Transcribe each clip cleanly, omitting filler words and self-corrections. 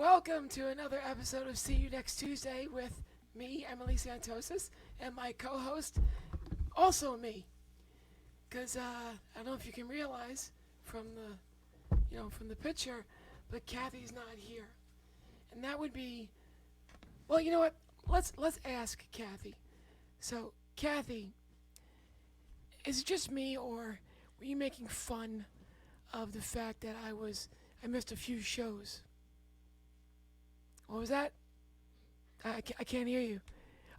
Welcome to another episode of See You Next Tuesday with me, Emily Santosis, and my co-host, also me. Because I don't know if you can realize from the picture, but Kathy's not here, and that would be, well, you know what? Let's ask Kathy. So, Kathy, is it just me, or were you making fun of the fact that I missed a few shows? What was that? I can't hear you.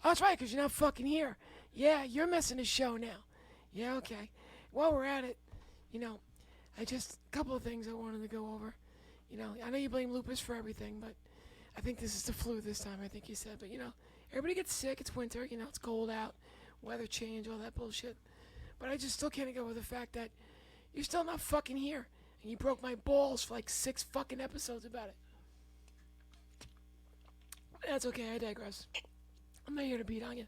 Oh, that's right, because you're not fucking here. Yeah, you're missing a show now. Yeah, okay. While we're at it, a couple of things I wanted to go over. I know you blame lupus for everything, but I think this is the flu this time, I think you said. But, everybody gets sick. It's winter. It's cold out. Weather change, all that bullshit. But I just still can't go with the fact that you're still not fucking here. And you broke my balls for like 6 fucking episodes about it. That's okay, I digress. I'm not here to beat on you,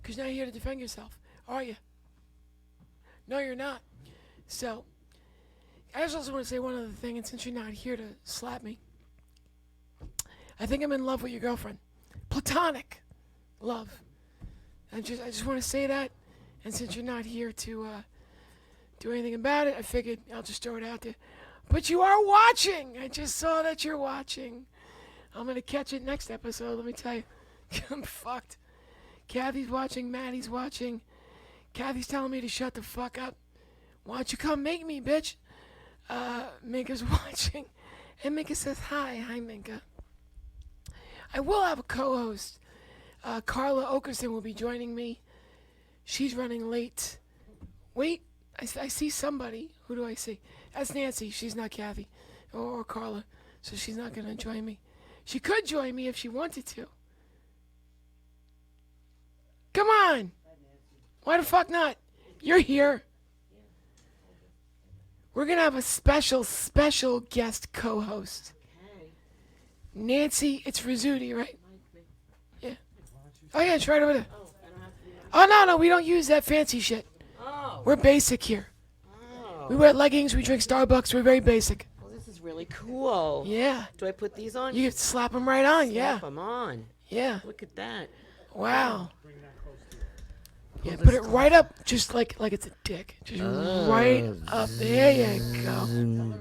because you're not here to defend yourself, are you? No, you're not. So, I just also want to say one other thing, and since you're not here to slap me, I think I'm in love with your girlfriend. Platonic love. I just want to say that, and since you're not here to do anything about it, I figured I'll just throw it out there. But you are watching! I just saw that you're watching. I'm going to catch it next episode, let me tell you. I'm fucked. Kathy's watching, Maddie's watching. Kathy's telling me to shut the fuck up. Why don't you come make me, bitch? Minka's watching. And Minka says, hi Minka. I will have a co-host. Carla Okerson will be joining me. She's running late. Wait, I see somebody. Who do I see? That's Nancy. She's not Kathy. Or Carla. So she's not going to join me. She could join me if she wanted to. Come on. Why the fuck not? You're here. We're going to have a special guest co-host. Nancy, it's Rizzuti, right? Yeah. Oh, yeah, it's right over there. Oh, no, we don't use that fancy shit. We're basic here. We wear leggings, we drink Starbucks, we're very basic. Really cool. Yeah. Do I put these on? You slap them right on, yeah. Slap them on. Yeah. Look at that. Wow. Yeah, put it right up, just like it's a dick. Just right up. There you go.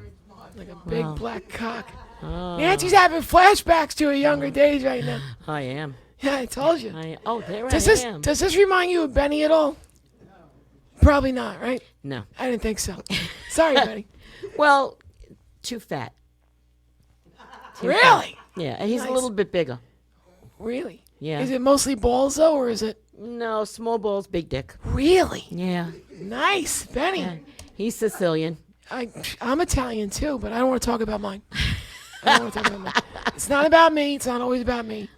Like a big black cock. Nancy's having flashbacks to her younger days right now. I am. Yeah, I told you. There I am. Does this remind you of Benny at all? Probably not, right? No. I didn't think so. Sorry, Benny. Well, too fat. Really? Fat. Yeah, he's Nice. a little bit bigger. Really? Yeah. Is it mostly balls, though, or is it? No, small balls, big dick. Really? Yeah. Nice, Benny. Yeah. He's Sicilian. I'm Italian, too, but I don't want to talk about mine. It's not about me. It's not always about me.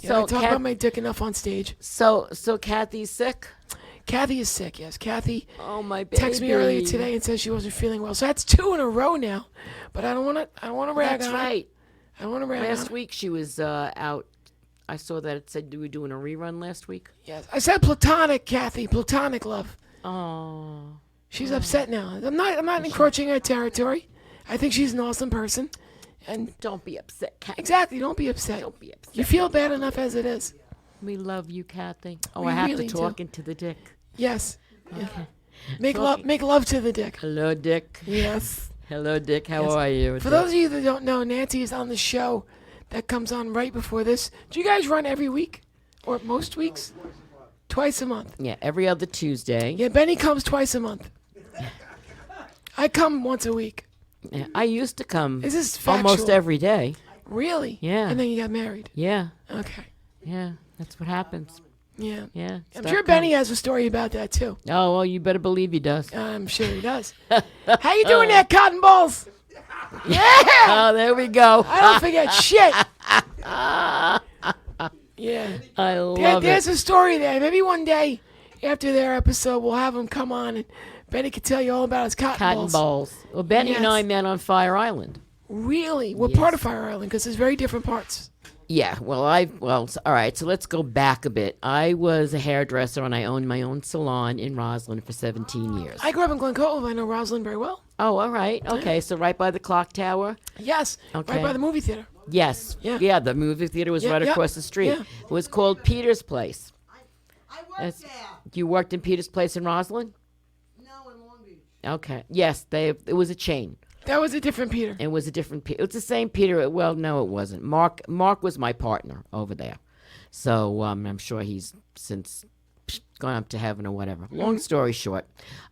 I talk about my dick enough on stage. So Kathy's sick? Kathy is sick, yes. Kathy my baby. texted me earlier today and said she wasn't feeling well. So that's 2 in a row now. But I don't want to rag on her. That's right. I don't want to rag on her. Last week she was out. I saw that it said you were doing a rerun last week. Yes. I said platonic, Kathy. Platonic love. Oh. She's upset now. I'm not encroaching her territory. I think she's an awesome person. And don't be upset, Kathy. Exactly. Don't be upset. Don't be upset. You feel bad enough as it is. We love you, Kathy. Oh, We I have really to talk do. into the dick. Yes. Okay. Yeah. Make love to the dick. Hello, Dick. Yes. Hello, Dick. How Yes. are you? For those of you that don't know, Nancy is on the show that comes on right before this. Do you guys run every week? Or most weeks? Twice a month. Yeah, every other Tuesday. Yeah, Benny comes twice a month. I come once a week. Yeah, I used to come Is this factual? almost every day. Really? Yeah. And then you got married? Yeah. Okay. Yeah, that's what happens. Yeah. Yeah. I'm sure Benny has a story about that, too. Oh, well, you better believe he does. I'm sure he does. How you doing there, Cotton Balls? Yeah! Oh, there we go. I don't forget shit. Yeah. I love There's it. a story there. Maybe one day after their episode, we'll have him come on and Benny can tell you all about his cotton balls. Well, Benny and Yes. I met on Fire Island. Really? What Yes. part of Fire Island? Because there's very different parts. Yeah, all right, so let's go back a bit. I was a hairdresser and I owned my own salon in Roslyn for 17 years. I grew up in Glen Cove. I know Rosalind very well. Oh, all right. Okay, so right by the clock tower. Yes, Okay. right by the movie theater. Yes. Yeah. The movie theater was Yeah, right yeah, across the street. yeah. It was called Peter's Place. I That's- worked there. You worked in Peter's Place in Roslyn? No, in Long Beach. Okay. Yes, it was a chain. That was a different Peter. It was a different Peter. It's the same Peter. Well, no, it wasn't. Mark was my partner over there. So I'm sure he's since gone up to heaven or whatever. Long story short,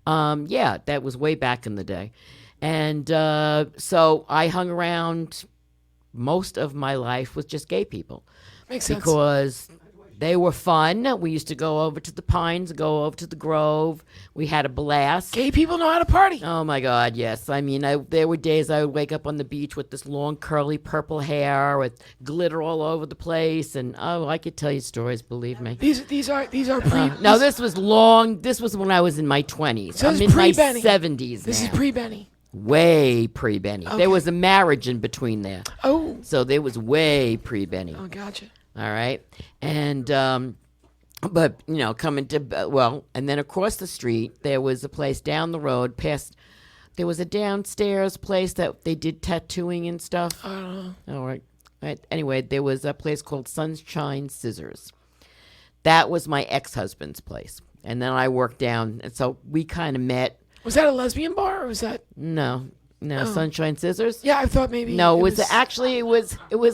yeah, that was way back in the day. And so I hung around most of my life with just gay people Makes sense. because they were fun. We used to go over to the Pines, go over to the Grove. We had a blast. Gay people know how to party. Oh my God, yes. I mean, there were days I would wake up on the beach with this long, curly, purple hair with glitter all over the place, and oh, I could tell you stories. Believe me. These are pre. No, this was long. This was when I was in my 20s. So I'm this in is my pre-Benny. 70s This now. is pre Benny. Way pre-Benny. Okay. There was a marriage in between there, Oh, so there was way pre-Benny. oh, gotcha. All right. And, but, coming to, and then across the street, there was a place down the road there was a downstairs place that they did tattooing and stuff. I don't know. All right. Anyway, there was a place called Sunshine Scissors. That was my ex-husband's place. And then I worked down, and so we kind of met. Was that a lesbian bar or was that? No, Oh. Sunshine Scissors. Yeah, I thought maybe. No, it was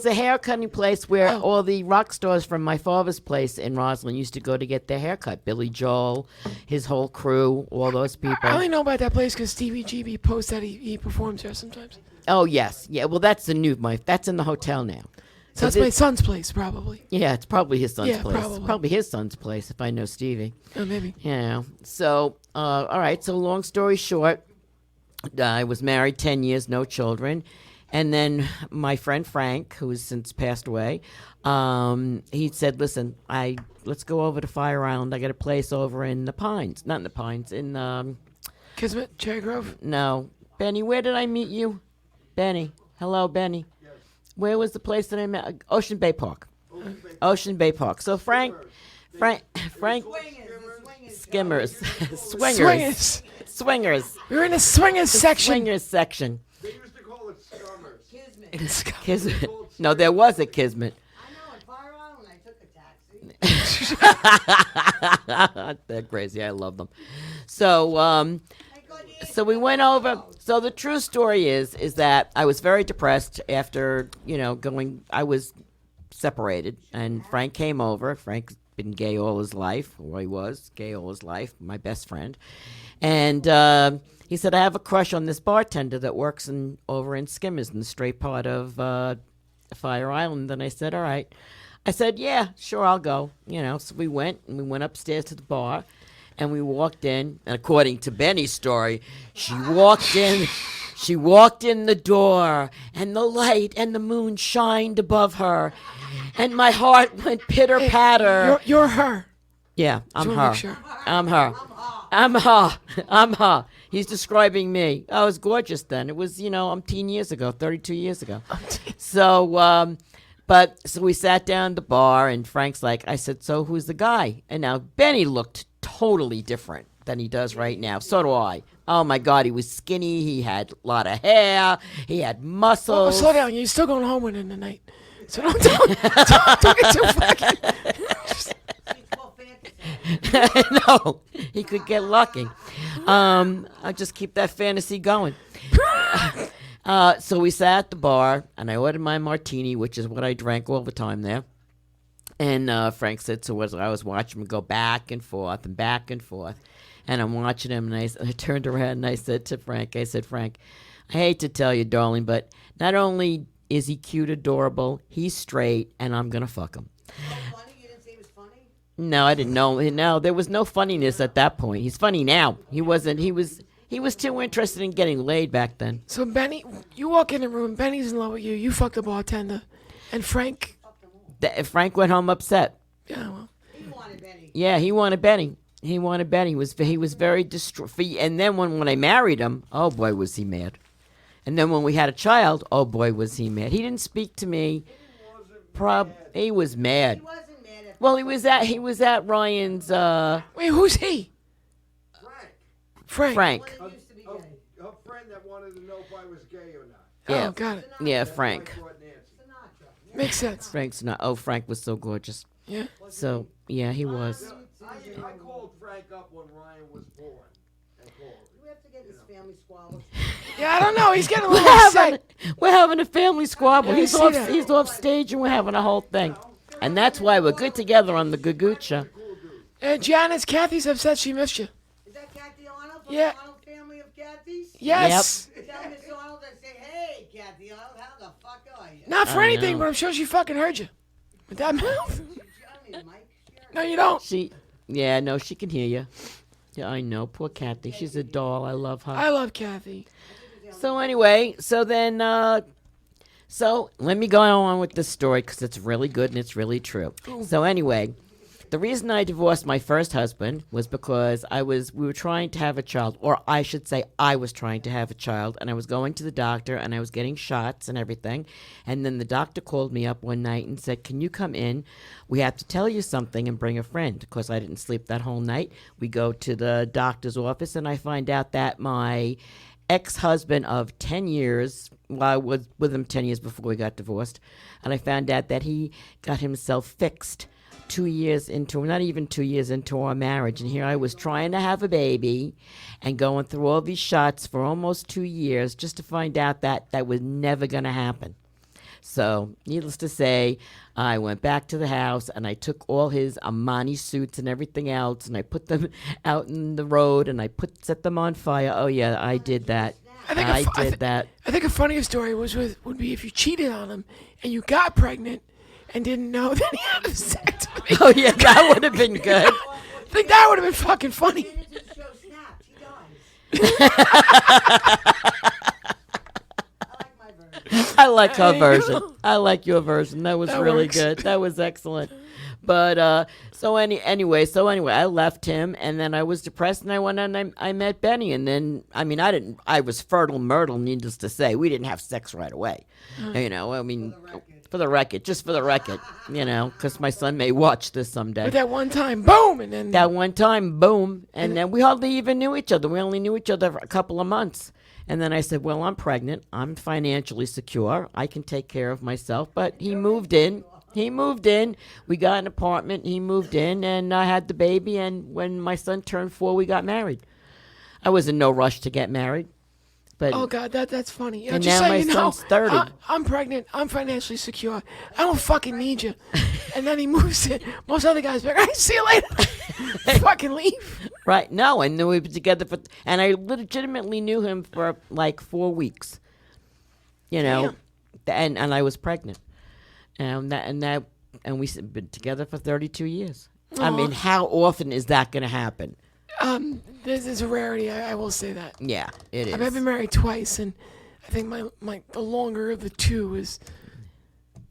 a hair cutting place where Oh. all the rock stars from my father's place in Roslyn used to go to get their hair cut. Billy Joel, his whole crew, all those people. I only know about that place because Stevie GB posts that he performs there sometimes. Oh yes, yeah. Well, that's that's in the hotel now. So that's this- my son's place, probably. Yeah, it's probably his son's Yeah, place. probably. Probably his son's place if I know Stevie. Oh, maybe. Yeah. So, all right. So, long story short, I was married 10 years, no children. And then my friend Frank, who has since passed away, he said, listen, let's go over to Fire Island. I got a place over in the Pines. Not in the Pines, in, Kismet, Cherry Grove. no. Benny, where did I meet you? Benny. Hello, Benny. Where was the place that I met? Ocean Bay Park. Ocean Bay Park. So Frank, Swingers, the swingers. Skimmers, swingers. We were in the swingers section. Swingers section. They used to call it Summers. Kismet. Kismet. No, there was a Kismet. I know, in Fire Island, I took a taxi. They're crazy. I love them. So, I got you. so we went over. So the true story is that I was very depressed after I was separated, and Frank came over. Frank's been gay all his life, or he was gay all his life. My best friend, and he said, "I have a crush on this bartender that works over in Skimmers in the straight part of Fire Island." And I said, "All right." I said, "Yeah, sure, I'll go." So we went upstairs to the bar. And we walked in, and according to Benny's story, she walked in the door, and the light and the moon shined above her, and my heart went pitter patter. You're her. Yeah, I'm Just wanna her. make sure. I'm her. I'm her. I'm her. He's describing me. I was gorgeous then. It was, umpteen years ago, 32 years ago. So, so we sat down at the bar, and Frank's like, I said, so who's the guy? And now Benny looked totally different than he does right now. So do I. Oh my God, he was skinny. He had a lot of hair. He had Oh, muscles. slow down. You're still going home with him tonight. So don't get too fucking. It's called fantasy. No, he could get lucky. I'll just keep that fantasy going. So we sat at the bar, and I ordered my martini, which is what I drank all the time there. And Frank said, so as I was watching him go back and forth and back and forth, and I'm watching him, and I turned around and I said to Frank, Frank, I hate to tell you, darling, but not only is he cute, adorable, he's straight, and I'm going to fuck him. Funny? You didn't say he was funny? No, I didn't know. No, there was no funniness at that point. He's funny now. He wasn't. He was too interested in getting laid back then. So Benny, you walk in the room. Benny's in love with you. You fuck the bartender, and Frank. Frank went home upset. Yeah, well, He wanted Benny. Yeah, he wanted Benny. He was very distraught. And then when I married him, oh boy, was he mad. And then when we had a child, oh boy, was he mad. He didn't speak to me. He was mad. He wasn't mad at Well, he was at Ryan's. wait, who's he? Frank, Frank. one that used to be gay. her friend that wanted to know if I was gay or not. Yeah. Oh, got it. Yeah, That's Frank. why I brought Nancy. Sinatra. Makes sense. Frank's not. Oh, Frank was so gorgeous. Yeah. So yeah, he was. I called Frank up when Ryan was born and called. We have to get his family squabbles. Yeah, I don't know. He's getting a We're little having, upset. we're having a family squabble. Yeah, I He's see off. that. He's off stage, and we're having a whole thing. And that's why we're good together on the Good Show. Janice, Kathy's upset she missed you. Is that Kathy Arnold from Yeah. the Arnold family of Kathy's? Yes. Tell Miss Arnold and say, hey, Kathy Arnold, how the fuck are you? Not for I anything, know. but I'm sure she fucking heard you. With that mouth. I don't need a mic. No, you don't. No, she can hear you. Yeah, I know. Poor Kathy. She's a doll. I love her. I love Kathy. So anyway, so let me go on with this story because it's really good and it's really true. So anyway, the reason I divorced my first husband was because we were trying to have a child, or I should say I was trying to have a child, and I was going to the doctor and I was getting shots and everything. And then the doctor called me up one night and said, "Can you come in? We have to tell you something and bring a friend." Because I didn't sleep that whole night. We go to the doctor's office and I find out that my ex-husband of 10 years, well, I was with him 10 years before we got divorced, and I found out that he got himself fixed 2 years into, not even 2 years into our marriage. And here I was trying to have a baby and going through all these shots for almost 2 years just to find out that that was never going to happen. So, needless to say, I went back to the house and I took all his Armani suits and everything else and I put them out in the road and I set them on fire. Oh yeah, I did that. I did that. I think a funnier story would be if you cheated on him and you got pregnant and didn't know that he had sex with you. Oh yeah, that would have been good. I think that would have been fucking funny. Get into the show Snapped. He dies. I like my version. I like her version. I like your version. That was That really works. good. That was excellent. But anyway, I left him, and then I was depressed, and I went and I met Benny, and then I was fertile myrtle. Needless to say, we didn't have sex right away. For the record, just for the record, because my son may watch this someday. But that one time, boom, and then That one time, boom, and then we hardly even knew each other. We only knew each other for a couple of months. And then I said, well, I'm pregnant. I'm financially secure. I can take care of myself. But he moved in. We got an apartment. He moved in, and I had the baby. And when my son turned 4, we got married. I was in no rush to get married. But oh god, that's funny. And just now so my you know, son's 30. I'm pregnant. I'm financially secure. I don't fucking need you. And then he moves in. Most other guys be like, all right, see you later. Fucking leave. right, no, and then we were together and I legitimately knew him for like 4 weeks. And I was pregnant. And we've been together for 32 years. I mean, how often is that going to happen? This is a rarity. I will say that. Yeah, it is. I've been married twice, and I think the longer of the two is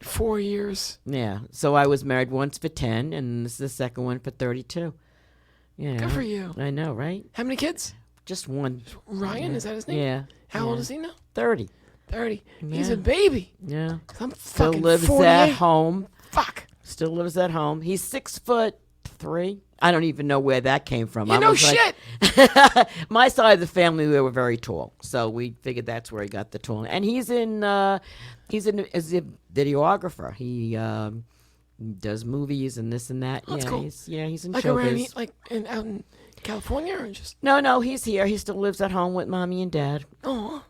4 years. Yeah, so I was married once for 10, and this is the second one for 32. Good for you. I know, right? How many kids? Just one. Ryan, is that his name? Yeah. How old is he now? 30. 30. He's Yeah. a baby. Yeah. I'm Still fucking lives 48. at home. Fuck. Still lives at home. He's 6'3". I don't even know where that came from. You I know was like- shit. My side of the family, we were very tall, so we figured that's where he got the tall. And he's as a videographer. He does movies and this and that. Oh, that's cool. He's in Like showbiz. out in California or just. No, he's here. He still lives at home with mommy and dad. Oh.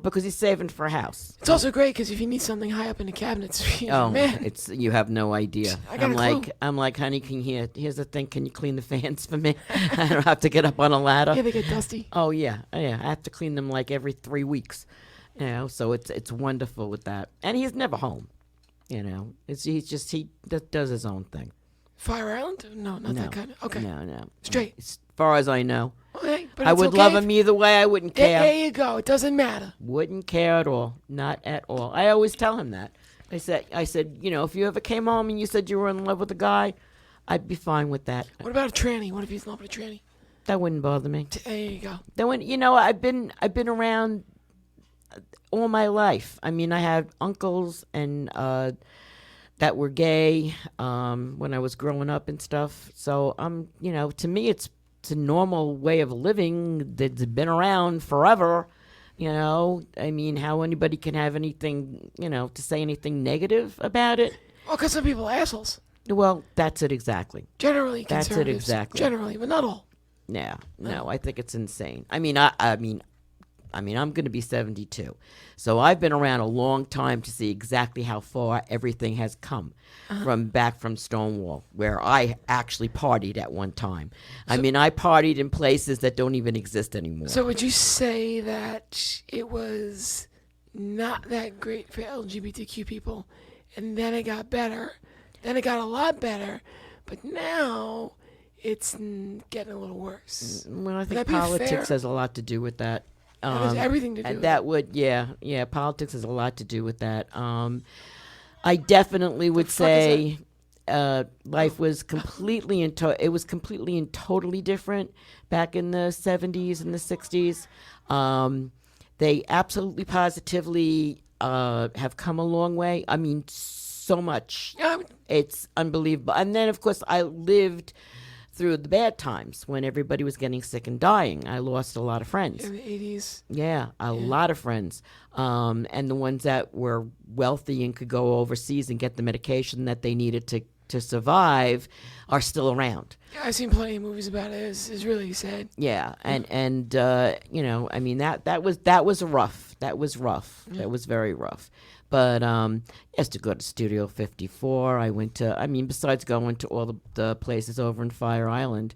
Because he's saving for a house. It's also great because if you need something high up in the cabinets, Oh man. you have no idea. I got a clue. I'm like, honey, here's the thing. Can you clean the fans for me? I don't have to get up on a ladder. Yeah, they get dusty. Oh yeah. I have to clean them like every 3 weeks. So it's wonderful with that. And he's never home. He does his own thing. Fire Island? No, not No. that kind of. Okay. No. Straight. As far as I know, Okay, but I it's would okay love if- him either way. I wouldn't care. There you go. It doesn't matter. Wouldn't care at all. Not at all. I always tell him that. I said, if you ever came home and you said you were in love with a guy, I'd be fine with that. What about a tranny? What if he's in love with a tranny? That wouldn't bother me. There you go. Then I've been around all my life. I mean, I had uncles and that were gay when I was growing up and stuff. So to me, it's a normal way of living that's been around forever. You know, I mean, how anybody can have anything, you know, to say anything negative about it. Well, because some people are assholes. Well, that's it exactly. Generally, That's it conservatives. exactly. Generally, but not all. Yeah, no, I think it's insane. I mean, I'm going to be 72, so I've been around a long time to see exactly how far everything has come from Stonewall, where I actually partied at one time. I mean, I partied in places that don't even exist anymore. So would you say that it was not that great for LGBTQ people, and then it got better, then it got a lot better, but now it's getting a little worse? Well, I Would think that be politics fair? has a lot to do with that. That has everything to do And with that would, yeah, politics has a lot to do with that. I definitely would fuck is say life was completely it was completely and totally different back in the 70s and the 60s. They absolutely positively have come a long way. I mean, so much. Yeah, It's unbelievable. And then, of course, I lived through the bad times when everybody was getting sick and dying. I lost a lot of friends. in the 80s. Yeah, a lot of friends. And the ones that were wealthy and could go overseas and get the medication that they needed to survive are still around. Yeah, I've seen plenty of movies about it. It's really sad. Yeah, and you know, I mean that was rough. That was rough. That was very rough. But yes, to go to Studio 54, I went to. I mean, besides going to all the places over in Fire Island,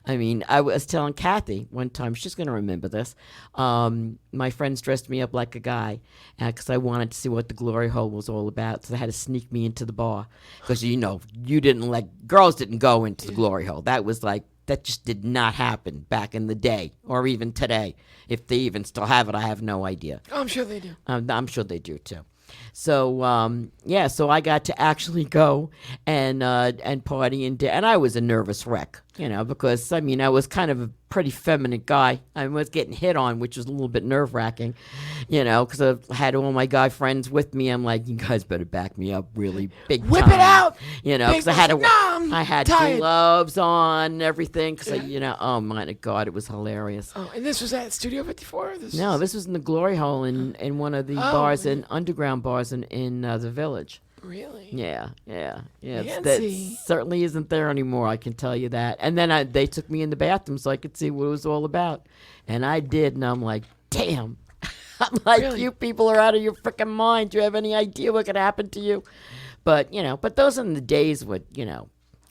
I mean, I was telling Kathy one time. She's going to remember this. My friends dressed me up like a guy because I wanted to see what the Glory Hole was all about. So they had to sneak me into the bar because you know girls didn't go into the Glory Hole. That was like. That just did not happen back in the day or even today. If they even still have it, I have no idea. Oh, I'm sure they do. I'm sure they do too. So yeah, so I got to actually go and party and I was a nervous wreck, you know, because I mean I was kind of a pretty feminine guy. I was getting hit on, which was a little bit nerve wracking, you know, because I had all my guy friends with me. I'm like, you guys better back me up really big Whip time. it out, you know, big because I had boss. No, I'm I had tired. gloves on and everything, because you know, oh my God, it was hilarious. Oh, and this was at Studio 54? No, this was in the Glory Hole in one of the bars, in underground bars in the village. Really? Yeah. That Fancy. certainly isn't there anymore. I can tell you that. And then they took me in the bathroom so I could see what it was all about, and I did. And I'm like, damn. I'm like, Really? you people are out of your freaking mind. Do you have any idea what could happen to you? But you know, those are the days with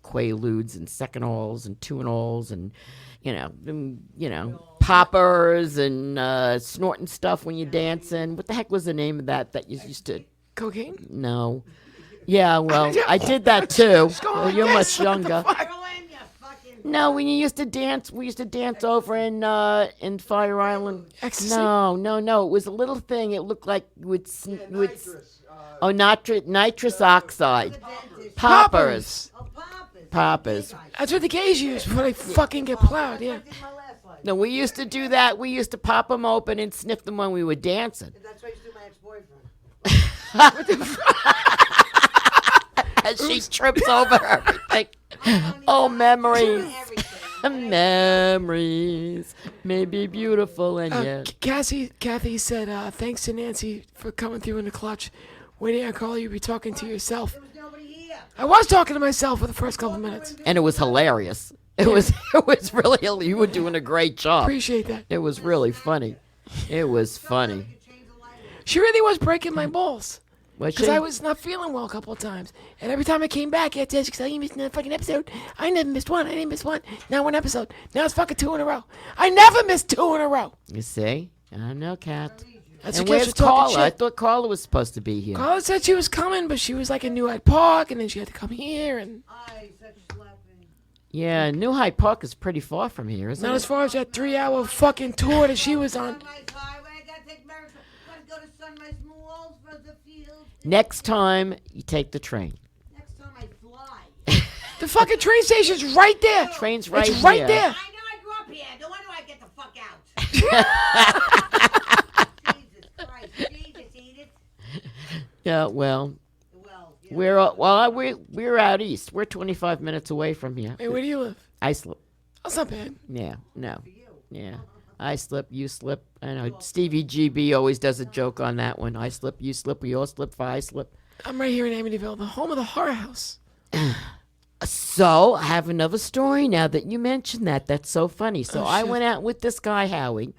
Quaaludes and second alls and two and alls and poppers and snorting stuff when you're dancing. What the heck was the name of that you used to? Cocaine? No. Yeah, well, I did that too. Well, you're much younger. Throw in, you fucking. No, when you used to dance, we used to dance over in Fire Island. Ecstasy? No. It was a little thing. It looked like with Nitrous. nitrous oxide. The dentist. Poppers. Oh, poppers. Poppers. That's what the gays use before they fucking get plowed, yeah. I did my last life. No, we used to do that. We used to pop them open and sniff them when we were dancing. That's what I used to do my ex-boyfriend. As she trips over everything. Oh, memories. Everything. Memories may be beautiful and yet. Kathy said, thanks to Nancy for coming through in the clutch. Waiting on call, you'd be talking to yourself. There was nobody here. I was talking to myself for the first couple minutes. And it was hilarious. It was really, you were doing a great job. Appreciate that. It was really funny. It was funny. You change the light. She really was breaking my balls. Was Because she? I was not feeling well a couple of times. And every time I came back, I had to ask, you missed another fucking episode. I never missed one. I didn't miss one. Now one episode. Now it's fucking 2 in a row. I never missed 2 in a row. You see? I know, Kat. That's And because where's you're talking Carla? I shit. thought Carla was supposed to be here. Carla said she was coming, but she was like in New Hyde Park, and then she had to come here, and I such slapping. Yeah, New Hyde Park is pretty far from here, isn't not it? as far as that 3-hour fucking tour that she was on. Sunrise Highway. I gotta take America. Gotta go to Sunrise Malls for the field. Next time, you take the train. Next time I fly. The fucking train station's right there. Train's right It's right here. there. I know I grew up here. No wonder I get the fuck out. Jesus Christ. Jesus, Edith. Yeah, well, Well, you know, we're out east. We're 25 minutes away from here. Hey, where do you live? Islip. That's not bad. Yeah, no. for you. Yeah. I slip, you slip. I know Stevie GB always does a joke on that one. I slip, you slip, we all slip, I slip. I'm right here in Amityville, the home of the horror house. So I have another story now that you mentioned that. That's so funny. So I shit. went out with this guy, Howie,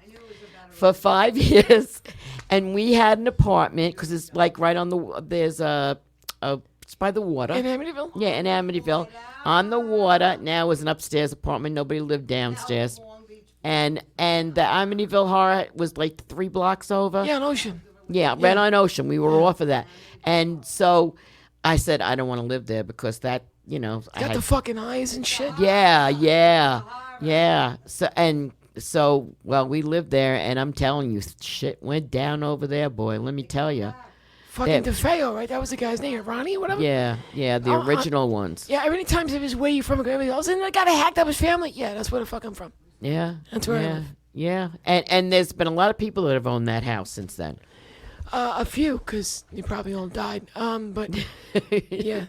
for 5 years, and we had an apartment because it's like right on the. There's it's by the water. In Amityville? Yeah, in Amityville, on the water. Now it was an upstairs apartment. Nobody lived downstairs. And the Amityville Horror was like 3 blocks over. Yeah, an ocean. Yeah, right on Ocean. We were off of that. And so I said, I don't want to live there because that, I Got had, the fucking eyes and shit. yeah. So, well, we lived there, and I'm telling you, shit went down over there, boy. Let me tell you. Fucking Yeah. DeFeo, right? That was the guy's name, Ronnie or whatever? Yeah, the Oh, original ones. Yeah, every time it was where you from, I was in the guy that hacked up his family. Yeah, that's where the fuck I'm from. Yeah, That's where I yeah, live. yeah. And there's been a lot of people that have owned that house since then. A few, because you probably all died. But yeah.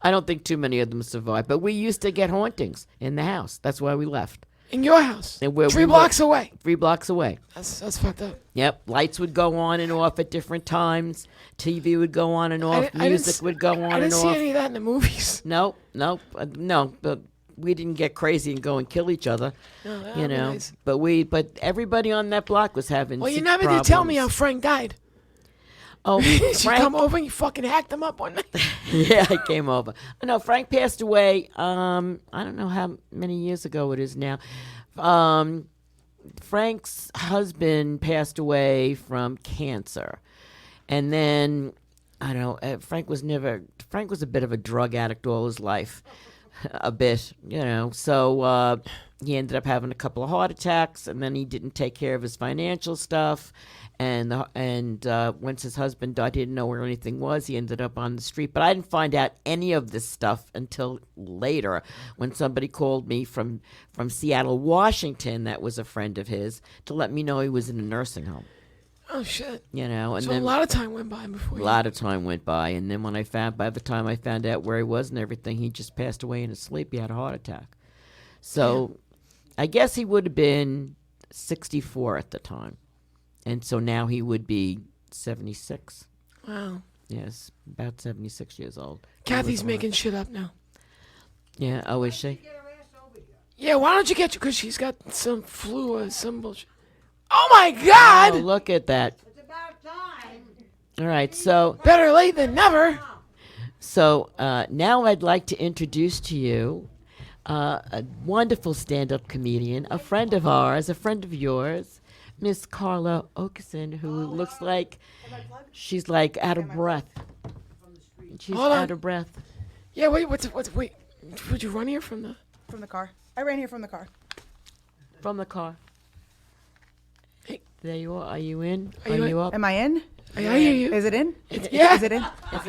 I don't think too many of them survived, but we used to get hauntings in the house. That's why we left. In your house. And where 3 we were- blocks away. 3 blocks away. That's fucked up. Yep, lights would go on and off at different times. TV would go on and off. Music would go on I didn't and see off. any of that in the movies. No, no. But we didn't get crazy and go and kill each other. No, that'd You be know, nice. but everybody on that block was having. Well, you sick never did tell me how problems. Frank died. Oh, Did you Frank. come over and you fucking hacked him up one night? Yeah, I came over. No, Frank passed away. I don't know how many years ago it is now. Frank's husband passed away from cancer, and then I don't know. Frank was a bit of a drug addict all his life, a bit, So he ended up having a couple of heart attacks, and then he didn't take care of his financial stuff. And once his husband died, he didn't know where anything was. He ended up on the street. But I didn't find out any of this stuff until later, when somebody called me from Seattle, Washington, that was a friend of his, to let me know he was in a nursing home. Oh, shit. And So then a lot of time went by before a lot of time went by, and then by the time I found out where he was and everything, he just passed away in his sleep. He had a heart attack. So I guess he would have been 64 at the time. And so now he would be 76. Wow. Yes, about 76 years old. Kathy's making shit up now. Yeah, oh, is she? Get her ass over here. Yeah, why don't you get you? Because she's got some flu or some bullshit. Oh, my God! Oh, look at that. It's about time. All right, so Better late than never. now I'd like to introduce to you a wonderful stand-up comedian, a friend of ours, a friend of yours, Miss Carla Okeson, who looks like she's like out of breath. She's Hold on. out of breath. Yeah, wait, wait. Would you run here from the... From the car. I ran here from the car. From the car. Hey. There you are. Are you in? Are you in? up? Am I in? I hear you. Is it in? Yeah. Is it in?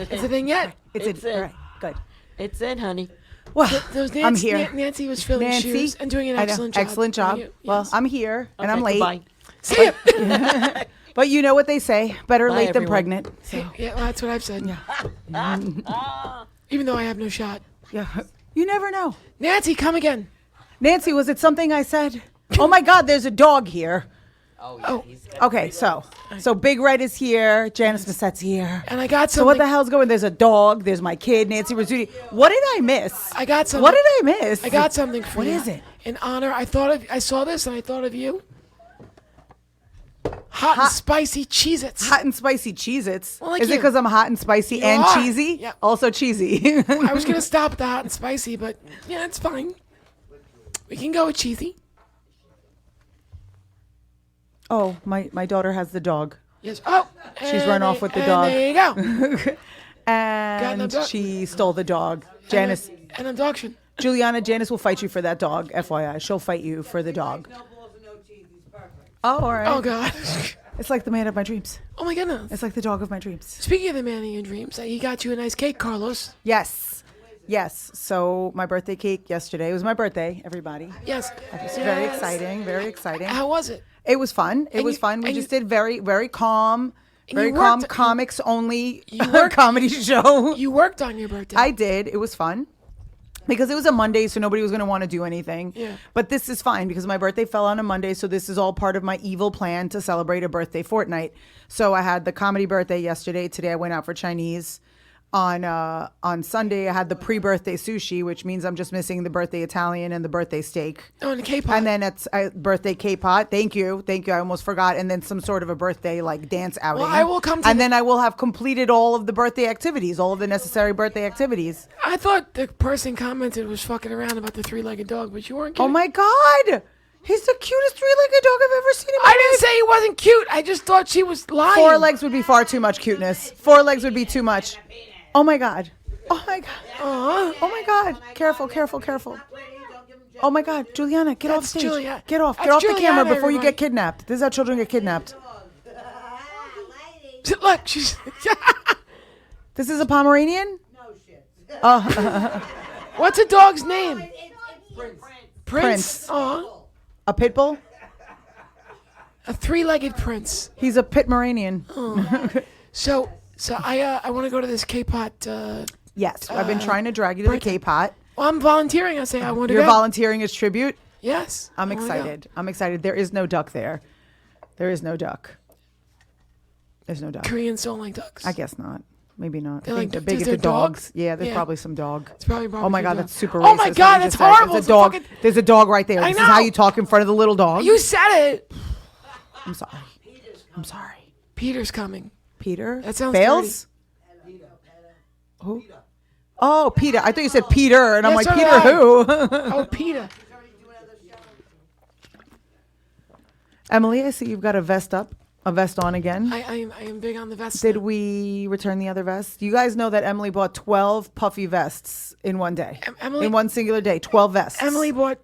Is it in yet? It's in. in. All right. Good. It's in, honey. Well, Those Nancy, I'm here. Nancy was filling Nancy, shoes and doing an I know, excellent job. Excellent job. You- Well, yes. I'm here and I'm Okay, late. goodbye. See ya. But you know what they say: better Bye, late than everyone. pregnant. So, Yeah, well, that's what I've said. yeah. Even though I have no shot. Yeah. You never know. Nancy, come again. Nancy, was it something I said? Oh my God, there's a dog here. Oh, Okay, so Big Red is here. Janice Massette's here. and I got something. So what the hell's going? There's a dog. There's my kid, Nancy Rizzuti. What did I miss? I got something. What did I miss? I got something for What you. is it? In honor, I saw this and I thought of you. Hot and spicy Cheez-Its. Hot and spicy Cheez-Its. Well, like Is it you. because I'm hot and spicy You and are. cheesy? Yeah. Also cheesy. I was gonna stop at the hot and spicy, but yeah, it's fine. We can go with cheesy. Oh, my daughter has the dog. Yes. Oh, She's run off with the and dog. There you go. And the dog. she stole the dog. Janice, And a dog should. Juliana, Janice will fight you for that dog, FYI. She'll fight you for the dog. No balls and no cheese. He's perfect. Oh, all right. Oh God. It's like the man of my dreams. Oh my goodness. It's like the dog of my dreams. Speaking of the man of your dreams, he got you a nice cake, Carlos. Yes. Yes. So my birthday cake yesterday. It was my birthday, everybody. Yes. It's very exciting. Very exciting. How was it? It was fun. It And was you- fun. We and just you- did very, very calm, And very you calm worked- comics only you worked- comedy show. You worked on your birthday. I did. It was fun. because it was a Monday, so nobody was going to want to do anything. Yeah. But this is fine because my birthday fell on a Monday, so this is all part of my evil plan to celebrate a birthday fortnight. So I had the comedy birthday yesterday. Today I went out for Chinese. On Sunday I had the pre-birthday sushi, which means I'm just missing the birthday Italian and the birthday steak. Oh, and the K-pop. And then it's birthday K-pot. Thank you. I almost forgot. And then some sort of a birthday like dance outing. I will come to And the- then I will have completed all of the birthday activities, all of the necessary birthday activities. I thought the person commented was fucking around about the three-legged dog, but you weren't Oh kidding. my God. He's the cutest three-legged dog I've ever seen in my I didn't say he wasn't cute. I just thought she was lying. 4 legs would be far too much cuteness. 4 legs would be too much. Oh my God. Oh my God. Aw. Oh my God. Careful. Oh my God. Juliana, get off That's stage. Julia- Get off. Get that's off the camera Juliana, before you everybody. get kidnapped. This is how children get kidnapped. Lady. Look, she's. This is a Pomeranian? No shit. What's a dog's name? Prince. Prince. Aw. A pit bull? A three-legged prince. He's a Pitmeranian. So I want to go to this K-pot. Yes, I've been trying to drag you to the birthday. K-pot. Well, I'm volunteering. I say I want to You're go. volunteering as tribute. Yes. I'm I wanna go. excited. I'm excited. There is no duck there. There is no duck. There's no duck. Koreans don't like ducks. I guess not. Maybe not. They're I think like- they're big is into there dog? dogs. Yeah, there's Yeah. probably some dog. It's probably Oh my barbecue God, dog. that's super Oh racist. my what God, you that's just said. horrible. There's It's a a dog. fucking- There's a dog right there. I This is how know. you talk in front of the little dog. You said it. I'm sorry. I'm sorry. Peter's coming. Peter? That sounds Fails? Who? Oh, Peter. I thought you said Peter, and I'm Yes, like, so Peter did who? Oh, Peter. Emily, I see you've got a vest on again. I am big on the vest. Did we return the other vest? You guys know that Emily bought 12 puffy vests in one day. Emily- in one singular day, 12 vests. Emily bought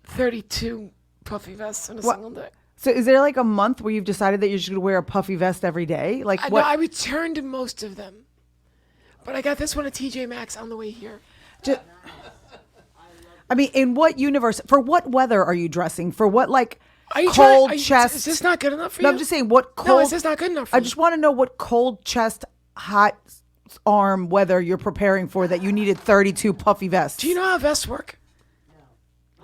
32 puffy vests in a What? single day. So is there like a month where you've decided that you're just going to wear a puffy vest every day? Like No, what? I returned most of them. But I got this one at TJ Maxx on the way here. I mean, in what universe, for what weather are you dressing? For what, like, Are you cold trying, chest? Is this not good enough for No, you? I'm just saying, what cold? No, is this not good enough for I you? just want to know what cold chest, hot arm weather you're preparing for that you needed 32 puffy vests. Do you know how vests work?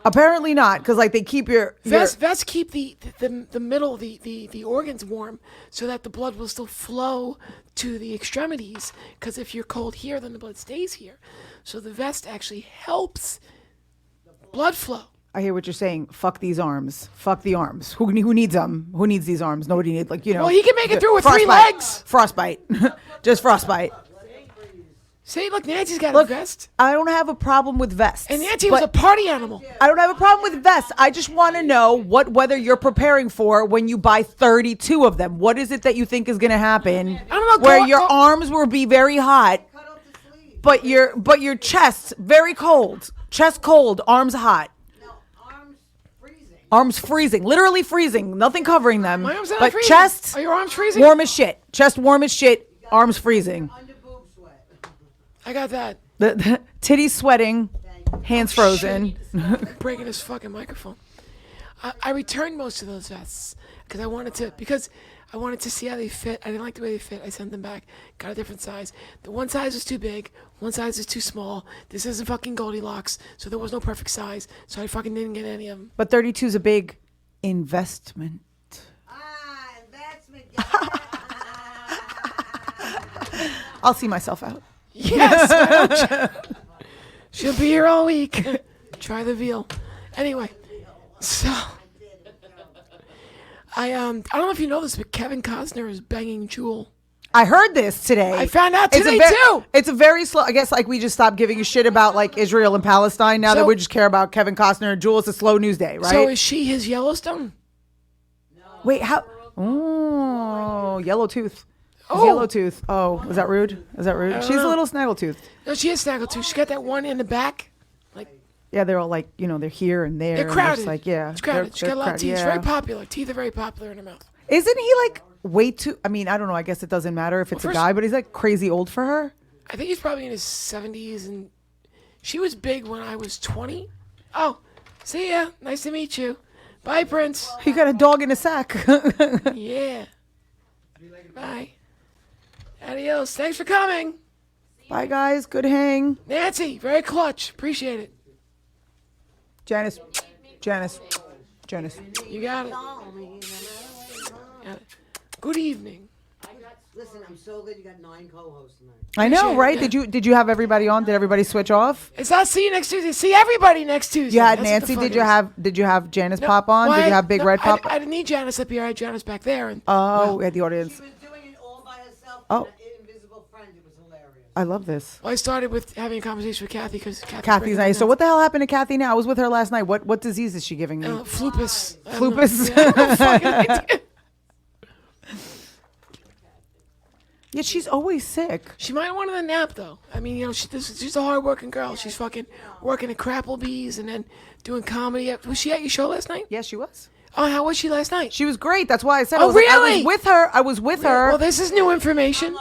Apparently not, because like they keep your Vests keep the middle, the organs warm so that the blood will still flow to the extremities. Because if you're cold here, then the blood stays here. So the vest actually helps blood flow. I hear what you're saying. Fuck these arms. Fuck the arms. Who needs them? Who needs these arms? Nobody needs, like, you know. Well, he can make it through with 3 frostbite. legs. Frostbite. Just frostbite. See, look, Nancy's got Look, a vest. I don't have a problem with vests. And Nancy was a but party animal. I don't have a problem with vests. I just want to know what weather you're preparing for when you buy 32 of them. What is it that you think is going to happen? I don't know, Where go- your go- arms will be very hot, Cut off the sleeve. but your chest very cold. Chest cold, arms hot. No, arms freezing. Arms freezing, literally freezing. Nothing covering them. My arms are not but freezing. chest Are your arms freezing? warm as shit. Chest warm as shit. Arms freezing. Under boob sweat. I got that. The titties sweating, hands frozen. Breaking his fucking microphone. I returned most of those vests because I wanted to see how they fit. I didn't like the way they fit. I sent them back. Got a different size. The one size was too big. One size is too small. This isn't fucking Goldilocks, so there was no perfect size. So I fucking didn't get any of them. But 32 is a big investment. Investment. I'll see myself out. Yes. why don't you? She'll be here all week. Try the veal. Anyway, so I don't know if you know this, but Kevin Costner is banging Jewel. I heard this today. I found out It's a today, ve- too. It's a very slow. I guess like we just stopped giving a shit about like Israel and Palestine. Now that So- we just care about Kevin Costner and Jewel, it's a slow news day, right? So is she his Yellowstone? Wait, how? Oh, yellow tooth. Oh. Yellow tooth. Oh, is that rude? Is that rude? She's a know. little snaggletooth. No, she is snaggletooth. She got that one in the back. Like, Yeah, they're all like, they're here and there. they're and crowded. just like, yeah. It's crowded. She got a lot of crowded, teeth. She's yeah. very popular. Teeth are very popular in her mouth. Isn't he like way too? I mean, I don't know. I guess it doesn't matter if it's Well, a first- guy, but he's like crazy old for her. I think he's probably in his 70s, and she was big when I was 20. Oh, see ya. Nice to meet you. Bye, Prince. He got a dog in a sack. Yeah. Bye. Adios. Thanks for coming. Bye, guys. Good hang. Nancy, very clutch. Appreciate it. Janice. You got it. Got it. Good evening. Listen, I'm so glad you got 9 co-hosts tonight. I know, Appreciate it, right? yeah. Did you have everybody on? Did everybody switch off? It's not see you next Tuesday. See everybody next Tuesday. You had That's what the Nancy. fun Did you is. have Janice No, pop on? well, Did you have Big no, Red pop? I didn't need Janice up here. I had Janice back there. And Oh, we had the audience. She was doing it all by herself. Oh. And an invisible friend. It was hilarious. I love this. well, I started with having a conversation with Kathy because Kathy's nice. So what the hell happened to Kathy now? I was with her last night. What disease is she giving me? Flupus. I don't know. Flupus? Yeah, I have no fucking idea. Yeah, she's always sick. She might have wanted a nap though. I mean, she's a hard-working girl. She's fucking working at Crapplebee's and then doing comedy. Was she at your show last night? Yes, she was. Oh, how was she last night? She was great. That's why I said Oh, I was like, I really? was with her. I was with her. Well, this is new information.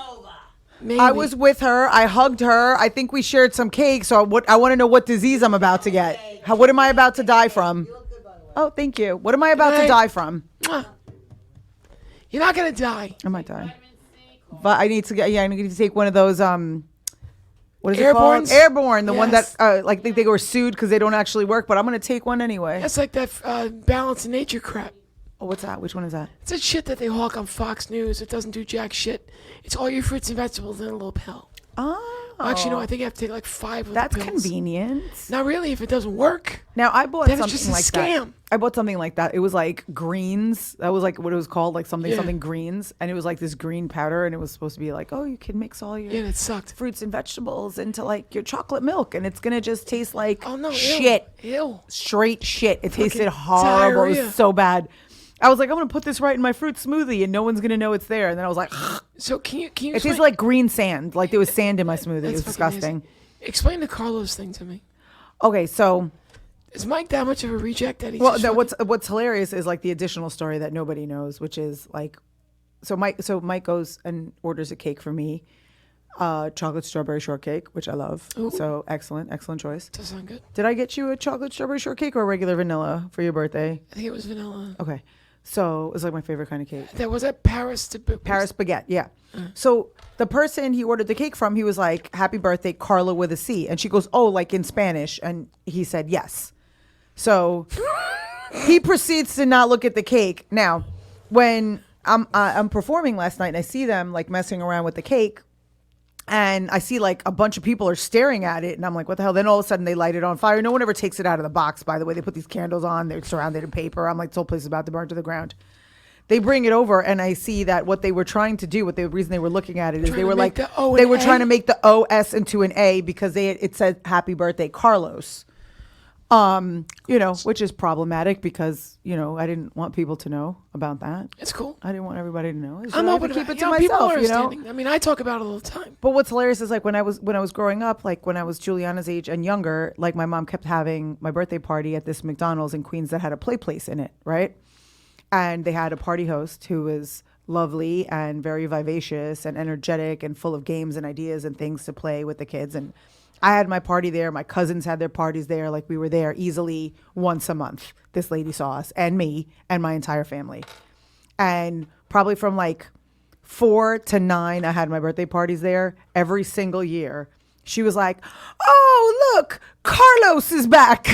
Maybe. I was with her. I hugged her. I think we shared some cake. So I want to know what disease I'm about to get. What am I about to die from? Oh, thank you. What am I about to Hey. die from? Mwah. You're not gonna die. I might die. But I need to get. Yeah, I need to take one of those. What is it called? Airbornes? Airborne. The one that Yes. like think they were sued because they don't actually work. But I'm gonna take one anyway. That's like that balance in nature crap. Oh, what's that? Which one is that? It's that shit that they hawk on Fox News. It doesn't do jack shit. It's all your fruits and vegetables in a little pill. Oh, Actually, no. I think you have to take like 5 of that's the pills. convenient. Not really. If it doesn't work, Now I bought then it's something just a like scam. that. I bought something like that. It was like greens. That was like what it was called, like something Yeah. something greens, and it was like this green powder, and it was supposed to be like, oh, you can mix all your Yeah, and it sucked. fruits and vegetables into like your chocolate milk, and it's gonna just taste like Oh no, shit, Ew. straight shit. It tasted Fucking horrible. It diarrhea. was so bad. I was like, I'm gonna put this right in my fruit smoothie, and no one's gonna know it's there. And then I was like, So can you it explain? tastes like green sand. Like there was sand in my smoothie. It was That's fucking disgusting. amazing. Explain the Carlos thing to me. Okay, so Is Mike that much of a reject that he's well, just that fucking- what's hilarious is like the additional story that nobody knows, which is like, so Mike goes and orders a cake for me, chocolate strawberry shortcake, which I love. Ooh. So excellent choice. does sound good. Did I get you a chocolate strawberry shortcake or a regular vanilla for your birthday? I think it was vanilla. Okay, so it's like my favorite kind of cake. That was at Paris to Paris baguette, yeah. So the person he ordered the cake from, he was like, "Happy birthday, Carla with a C," and she goes, "Oh, like in Spanish," and he said yes. So he proceeds to not look at the cake. Now, when I'm performing last night and I see them like messing around with the cake, and I see like a bunch of people are staring at it, and I'm like, what the hell? Then all of a sudden they light it on fire. No one ever takes it out of the box, by the way. They put these candles on, they're surrounded in paper. I'm like, this whole place is about to burn to the ground. They bring it over, and I see that what they were trying to do, the reason they were looking at it is Trying they to were make like, the O they an were A? trying to make the OS into an A because it said happy birthday, Carlos. Which is problematic because, I didn't want people to know about that. It's cool. I didn't want everybody to know. So I'm I had open to to keep it you to know, people myself, are you know? understanding. I mean, I talk about it all the time. But what's hilarious is like when I was growing up, like when I was Juliana's age and younger, like my mom kept having my birthday party at this McDonald's in Queens that had a play place in it, right? And they had a party host who was lovely and very vivacious and energetic and full of games and ideas and things to play with the kids. And I had my party there. My cousins had their parties there. Like we were there easily once a month. This lady saw us and me and my entire family. And probably from like 4 to 9, I had my birthday parties there every single year. She was like, "Oh, look, Carlos is back."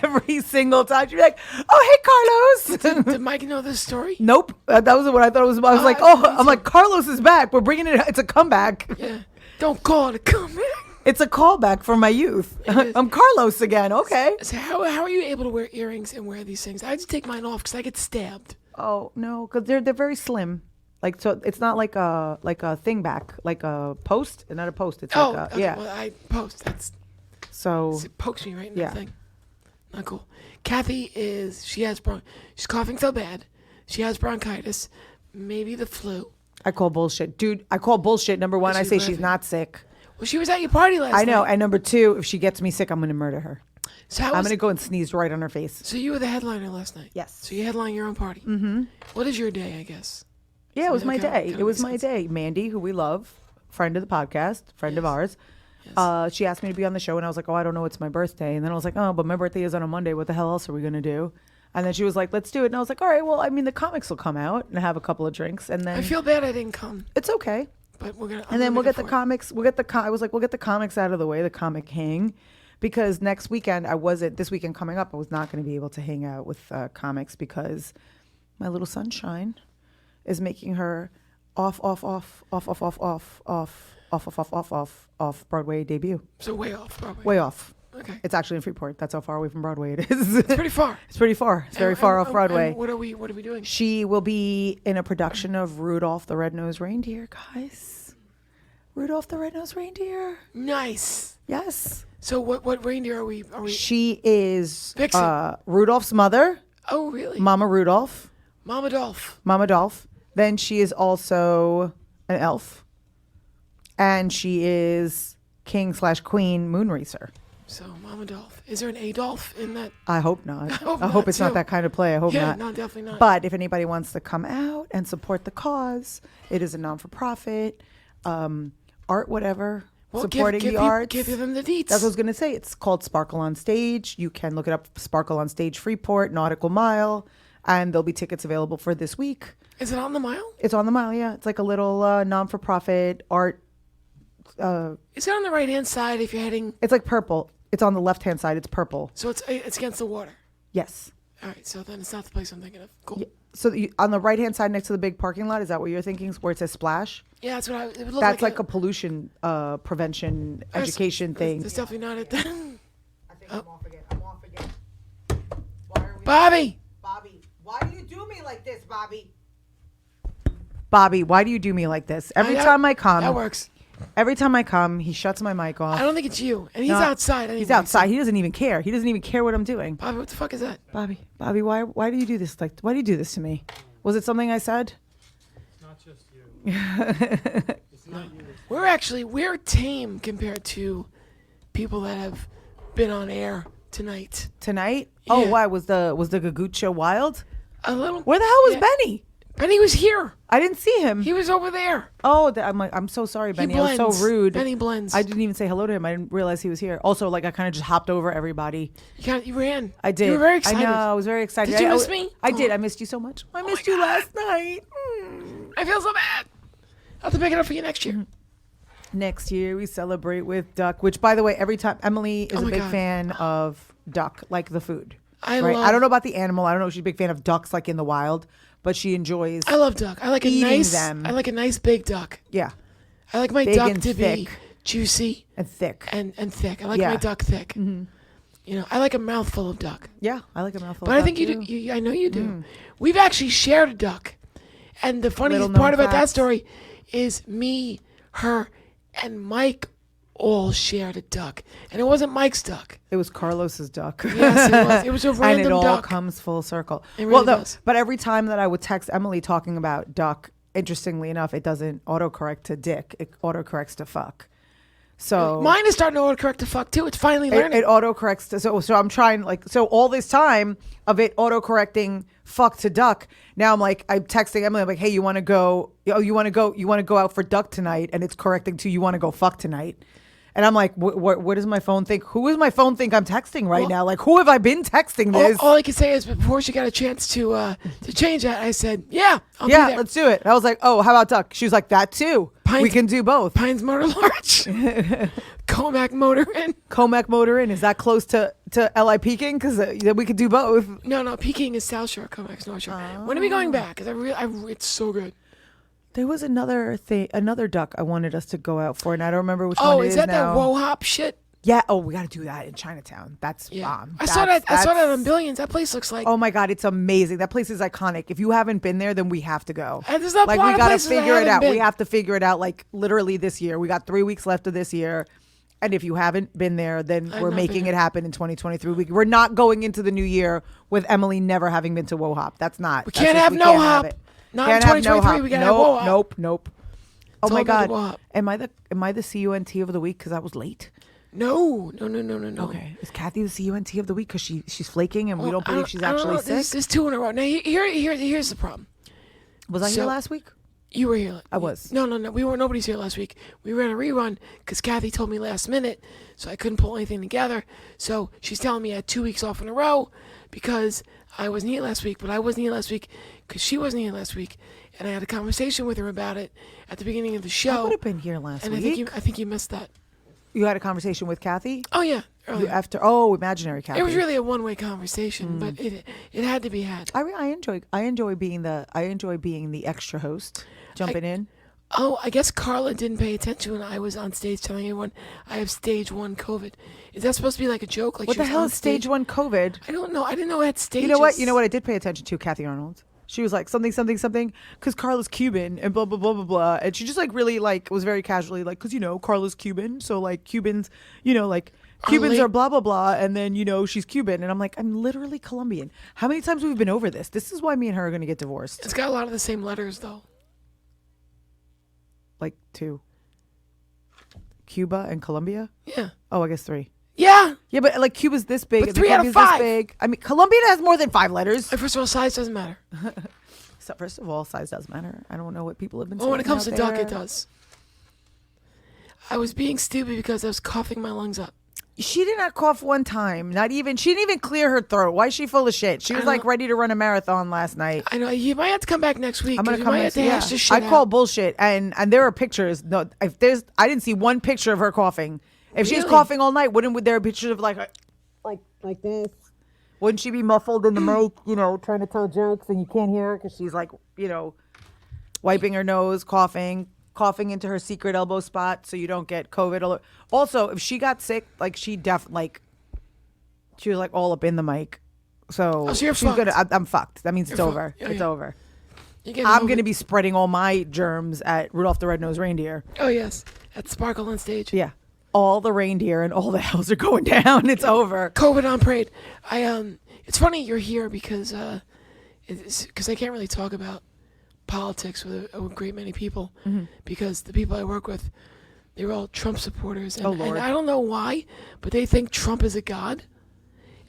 Every single time. She'd be like, "Oh, hey, Carlos." Did Mike know this story? Nope. That was what I thought it was about. I was like, me I'm too. like, Carlos is back. We're bringing it. It's a comeback. Yeah. Don't call it a comeback. It's a callback from my youth. is. I'm Carlos again. Okay. So how are you able to wear earrings and wear these things? I had to take mine off because I get stabbed. Oh no, because they're very slim. Like so, it's not like a thing back, like a post, not a post. It's Oh, like a, okay, yeah. well, I post. So It pokes me right in Yeah. the thing. Not cool. Kathy she's coughing so bad. She has bronchitis, maybe the flu. I call bullshit, dude. I call bullshit. Number one, I She's say she's laughing. not sick. Well, she was at your party last night. I know. And number two, if she gets me sick, I'm gonna murder her. So how I'm was, gonna go and sneeze right on her face. So you were the headliner last night. Yes. So you headline your own party. Mm-hmm. What is your day? I guess. Yeah, it was my Okay, day. kinda It was makes my sense. day. Mandy, who we love, friend of the podcast, friend of Yes. ours. Yes. She asked me to be on the show, and I was like, "Oh, I don't know, it's my birthday." And then I was like, "Oh, but my birthday is on a Monday. What the hell else are we gonna do?" And then she was like, "Let's do it." And I was like, "All right, well, I mean, the comics will come out and have a couple of drinks, and then I feel bad I didn't come. it's okay. But we're gonna. And then we'll get the comics. I was like, we'll get the comics out of the way, the comic hang, because next weekend this weekend coming up, I was not going to be able to hang out with comics because my little sunshine is making her off Broadway debut. So way off Broadway. Way off. Okay. It's actually in Freeport. That's how far away from Broadway it is. It's pretty far. It's pretty far. It's very far off Broadway. And what are we doing? She will be in a production of Rudolph the Red-Nosed Reindeer, guys. Rudolph the Red-Nosed Reindeer. Nice. Yes. So what reindeer are we? She is Vixen. Rudolph's mother, Oh really? Mama Rudolph, Mama Dolph. Mama Dolph. Then she is also an elf. And she is King/Queen Moonracer. So Mama Dolph. Is there an Adolf in that? I hope not. hope I hope not, it's not too. that kind of play. I hope Yeah, not. no, definitely not. But if anybody wants to come out and support the cause, it is a non-for-profit, art, whatever, Well, supporting give the arts. Give them the deets. That's what I was going to say. It's called Sparkle on Stage. You can look it up, Sparkle on Stage Freeport, Nautical Mile, and there'll be tickets available for this week. Is it on the mile? It's on the mile, yeah. It's like a little non-for-profit art. Is it on the right hand side if you're heading? It's like purple. It's on the left-hand side. It's purple. So it's against the water. Yes. All right. So then it's not the place I'm thinking of. Cool. So on the right-hand side next to the big parking lot, is that what you're thinking, where it says Splash? Yeah, that's what it would look That's like. like a pollution prevention That's- education thing. It's definitely not it. Then. I think I'm off again. I'm off again. Why are we Bobby. Bobby, why do you do me like this, Bobby? Bobby, why do you do me like this? Every time I That come, works. every time I come, he shuts my mic off. I don't think it's you, and he's No, outside. He's anyway, outside. He doesn't even care. He doesn't even care what I'm doing. So, Bobby, what the fuck is that? Bobby, why do you do this? Like, why do you do this to me? Was it something I said? It's not just you. It's not you. We're tame compared to people that have been on air tonight. Tonight? Oh, Yeah. why was the Gagucha wild? A little. Where the hell was Yeah. Benny? Benny was here. I didn't see him. He was over there. Oh, I'm so sorry, Benny. He I was blends. so rude. Benny blends. I didn't even say hello to him. I didn't realize he was here. Also, like, I kind of just hopped over everybody. You ran. I did. You were very excited. I know. I was very excited. Did you I- miss me? I did. Oh. I missed you so much. I my missed you God. last night. I feel so bad. I'll have to pick it up for you next year. Next year we celebrate with duck, which, by the way, every time Emily is Oh a my big God. fan of duck, like the food. I right? love. I don't know about the animal. I don't know if she's a big fan of ducks, like in the wild, but she enjoys. I love duck. I like a eating nice. them. I like a nice big duck. Yeah, I like my Big duck and to be thick. juicy and thick. and thick. I like Yeah. my duck thick. You know, I like a mouthful of duck. Yeah, I like a mouthful. But of I think duck you too. do. I know you do. We've actually shared a duck, and the funniest Little-known part about that facts. story is me, her, and Mike all shared a duck, and it wasn't Mike's duck. It was Carlos's duck. Yes, it was. It was a and random it all duck. comes full circle. It well, really no, does. but every time that I would text Emily talking about duck, interestingly enough, it doesn't autocorrect to dick. It autocorrects to fuck. So Mine is starting to autocorrect to fuck too. It's finally learning. it autocorrects to, so I'm trying, like, so all this time of it autocorrecting fuck to duck, now I'm texting Emily, I'm like, hey, you want to go out for duck tonight, and it's correcting to you want to go fuck tonight. And I'm like, what does my phone think? Who does my phone think I'm texting right Well- now? Like, who have I been texting all, this? all I can say is before she got a chance to change that, I said, "Yeah, I'll be Yeah, there." let's do it. I was like, oh, how about duck? She was like, that too. Pines- We can do both. Pines Motor Large, Comac Motor Inn. Comac Motor Inn, is that close to LI Peking? Because then we could do both. No, Peking is South Shore. Comac's North Shore. When are we going back? Cause it's so good. There was another duck I wanted us to go out for, and I don't remember which Oh, one it is is that now. that Wohop shit? Yeah. Oh, we got to do that in Chinatown. That's Yeah, bomb. I saw that. I saw that That's- on Billions. That place looks like. Oh my God, it's amazing. That place is iconic. If you haven't been there, then we have to go. And there's not a Like, lot we of got to places I figure it haven't out. We been. have to figure it out, like, literally this year. We got 3 weeks left of this year. And if you haven't been there, then I've we're not making been it happen in 2023. We're not going into the new year with Emily never having been to Wohop. That's not. We that's can't just- have we no can't hop. have it. Not Can't in have no 2023. hop. We gotta have Nope, Wohop. nope. Oh It's my all about God. the Wohop. Am I the CUNT of the week because I was late? No. Okay. Is Kathy the CUNT of the week because she's flaking and we Well, don't believe she's I don't actually know. sick? There's two in a row. Now here's the problem. Was I here so- last week? You were here. I was. No. We weren't. Nobody's here last week. We ran a rerun because Kathy told me last minute, so I couldn't pull anything together. So she's telling me I had 2 weeks off in a row because I wasn't here last week, but I wasn't here last week because she wasn't here last week, and I had a conversation with her about it at the beginning of the I show. would have been here last and week. I think you missed that. You had a conversation with Kathy? Oh yeah, You earlier. after imaginary Kathy. It was really a one-way conversation, but it had to be had. I enjoy being the extra host, jumping in. Oh, I guess Carla didn't pay attention when I was on stage telling everyone I have stage 1 COVID. Is that supposed to be like a joke? Like What she the was hell on is stage 1 COVID? I don't know. I didn't know I had stages. You know what? You know what I did pay attention to? Kathy Arnold. She was like something, because Carla's Cuban and blah blah blah blah blah, and she just like really like was very casually like, because Carla's Cuban, so like Cubans, like Cubans late- are blah blah blah, and then she's Cuban, and I'm like, I'm literally Colombian. How many times have we been over this? This is why me and her are gonna get divorced. It's got a lot of the same letters though. Like 2. Cuba and Colombia. Yeah. Oh, I guess 3. Yeah. Yeah, but like Cuba's this big, But and 3 out of Colombia's 5. this big. I mean, Colombia has more than 5 letters. First of all, size doesn't matter. So first of all, size does matter. I don't know what people have been Well, saying. when it comes to out duck, there. it does. I was being stupid because I was coughing my lungs up. She did not cough one time. She didn't even clear her throat. Why is she full of shit? She was I like don't- ready to run a marathon last night. I know you might have to come back next week. I'm gonna 'cause we come might next. have to Yeah. hash this shit I call out. bullshit, and there are pictures. No, I didn't see one picture of her coughing. If she was Really? coughing all night, wouldn't there be pictures of like this? Wouldn't she be muffled in the mic, trying to tell jokes, and you can't hear her because she's like, wiping her nose, coughing into her secret elbow spot so you don't get COVID. Also, if she got sick, like she was like all up in the mic. So, Oh, so you're she's gonna. fucked. I'm fucked. That means it's You're over. fucked. Yeah, It's yeah. over. You're getting I'm over gonna it. be spreading all my germs at Rudolph the Red-Nosed Reindeer. Oh yes, at Sparkle on stage. Yeah, all the reindeer and all the hells are going down. It's over. COVID on parade. It's funny you're here because I can't really talk about politics with a great many people Mm-hmm. because the people I work with, they're all Trump supporters, and, Oh, Lord. and I don't know why, but they think Trump is a god,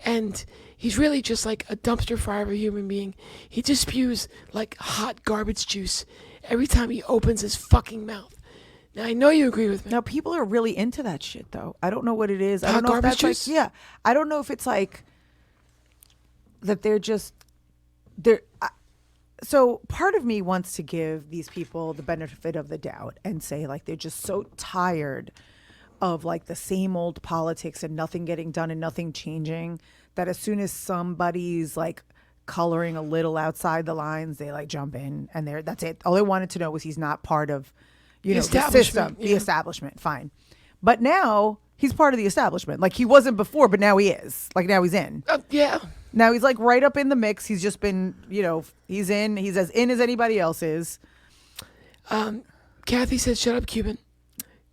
and he's really just like a dumpster fire of a human being. He just spews like hot garbage juice every time he opens his fucking mouth. Now I know you agree with me. Now people are really into that shit, though. I don't know what it is. I Hot don't know if garbage that's juice? like, yeah. I don't know if it's like that. So part of me wants to give these people the benefit of the doubt and say like they're just so tired of like the same old politics and nothing getting done and nothing changing that as soon as somebody's like coloring a little outside the lines, they like jump in and that's it. All they wanted to know was he's not part of, the establishment, system, the yeah. establishment. Fine. But now he's part of the establishment. Like he wasn't before, but now he is. Like now he's in. Yeah. Now he's like right up in the mix. He's just been, he's in. He's as in as anybody else is. Kathy says, "Shut up, Cuban."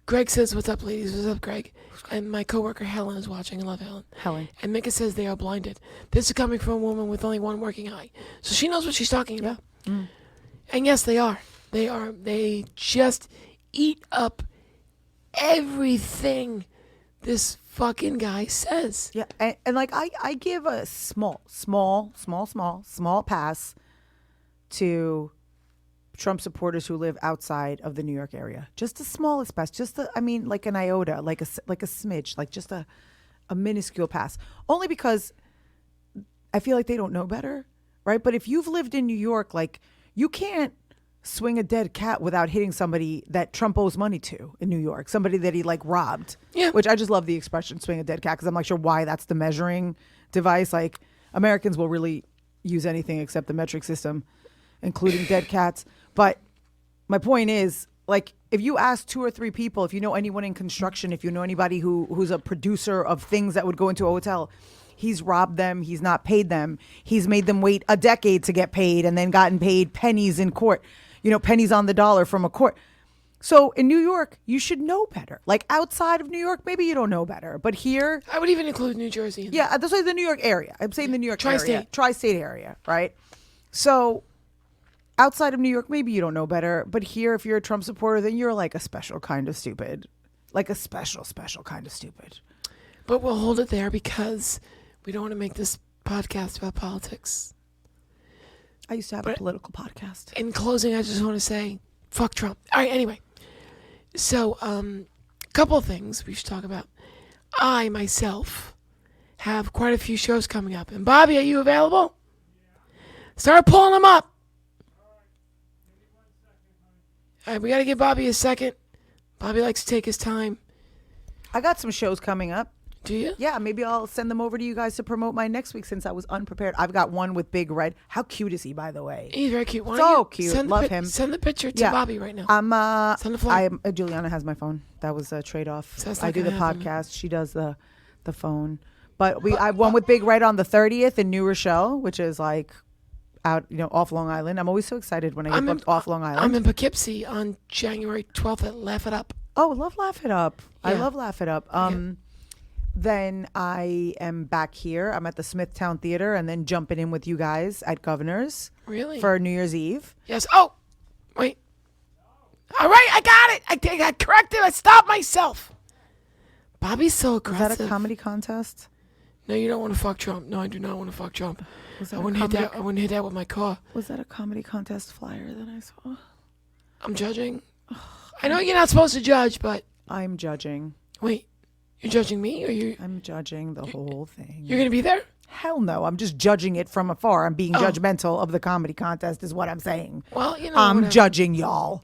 Greg says, "What's up, ladies? What's up, Greg?" And my coworker Helen is watching. I love Helen. Helen. And Mika says they are blinded. This is coming from a woman with only one working eye, so she knows what she's talking about. And yes, they are. They are. They just eat up everything this fucking guy says. Yeah, and like I give a small pass to Trump supporters who live outside of the New York area. Just the smallest pass. Like an iota, like a smidge, like just a minuscule pass. Only because I feel like they don't know better, right? But if you've lived in New York, like you can't swing a dead cat without hitting somebody that Trump owes money to in New York, somebody that he like robbed. Yeah. Which I just love the expression swing a dead cat because I'm like sure why that's the measuring device. Like Americans will really use anything except the metric system, including dead cats. But my point is, like, if you ask 2 or 3 people, if you know anyone in construction, if you know anybody who's a producer of things that would go into a hotel, he's robbed them. He's not paid them. He's made them wait a decade to get paid and then gotten paid pennies in court, pennies on the dollar from a court. So in New York, you should know better. Like outside of New York, maybe you don't know better. But here, I would even include New Jersey. yeah, that's like the New York area. I'm saying the New York Tri-state. area. Tri-state area, right? So outside of New York, maybe you don't know better. But here, if you're a Trump supporter, then you're like a special kind of stupid. Like a special kind of stupid. But we'll hold it there because we don't want to make this podcast about politics. I used to have a But- political podcast. In closing, I just want to say, fuck Trump. All right, anyway. So, couple of things we should talk about. I, myself, have quite a few shows coming up. And Bobby, are you available? Start pulling them up. All right, we got to give Bobby a second. Bobby likes to take his time. I got some shows coming up. Do you? Yeah, maybe I'll send them over to you guys to promote my next week since I was unprepared. I've got one with Big Red. How cute is he, by the way? He's very cute. Why So don't you cute. Send Love him. Send the picture to Yeah. Bobby right now. I'm Send the flyer. Juliana has my phone. That was a trade off. So that's I not do the gonna happen. podcast. She does the phone. But I have one with Big Red on the 30th in New Rochelle, which is like out, off Long Island. I'm always so excited when I get booked off Long Island. I'm in Poughkeepsie on January 12th at Laugh It Up. Oh, love Laugh It Up. I Yeah. love Laugh It Up. Then I am back here. I'm at the Smithtown Theater and then jumping in with you guys at Governor's Really? for New Year's Eve. Yes. Oh, wait. All right, I got it. I got corrected. I stopped myself. Bobby's so Is aggressive. that a comedy contest? No, you don't want to fuck Trump. No, I do not want to fuck Trump. Was I that, a wouldn't hit comedy, that. I wouldn't hit that with my car. was that a comedy contest flyer that I saw? I'm judging. I know you're not supposed to judge, but I'm judging. wait, you're judging me, or I'm judging the whole thing. you're gonna be there? Hell no. I'm just judging it from afar. I'm being Oh. judgmental of the comedy contest is what I'm saying. Well, you know, I'm whatever. judging y'all.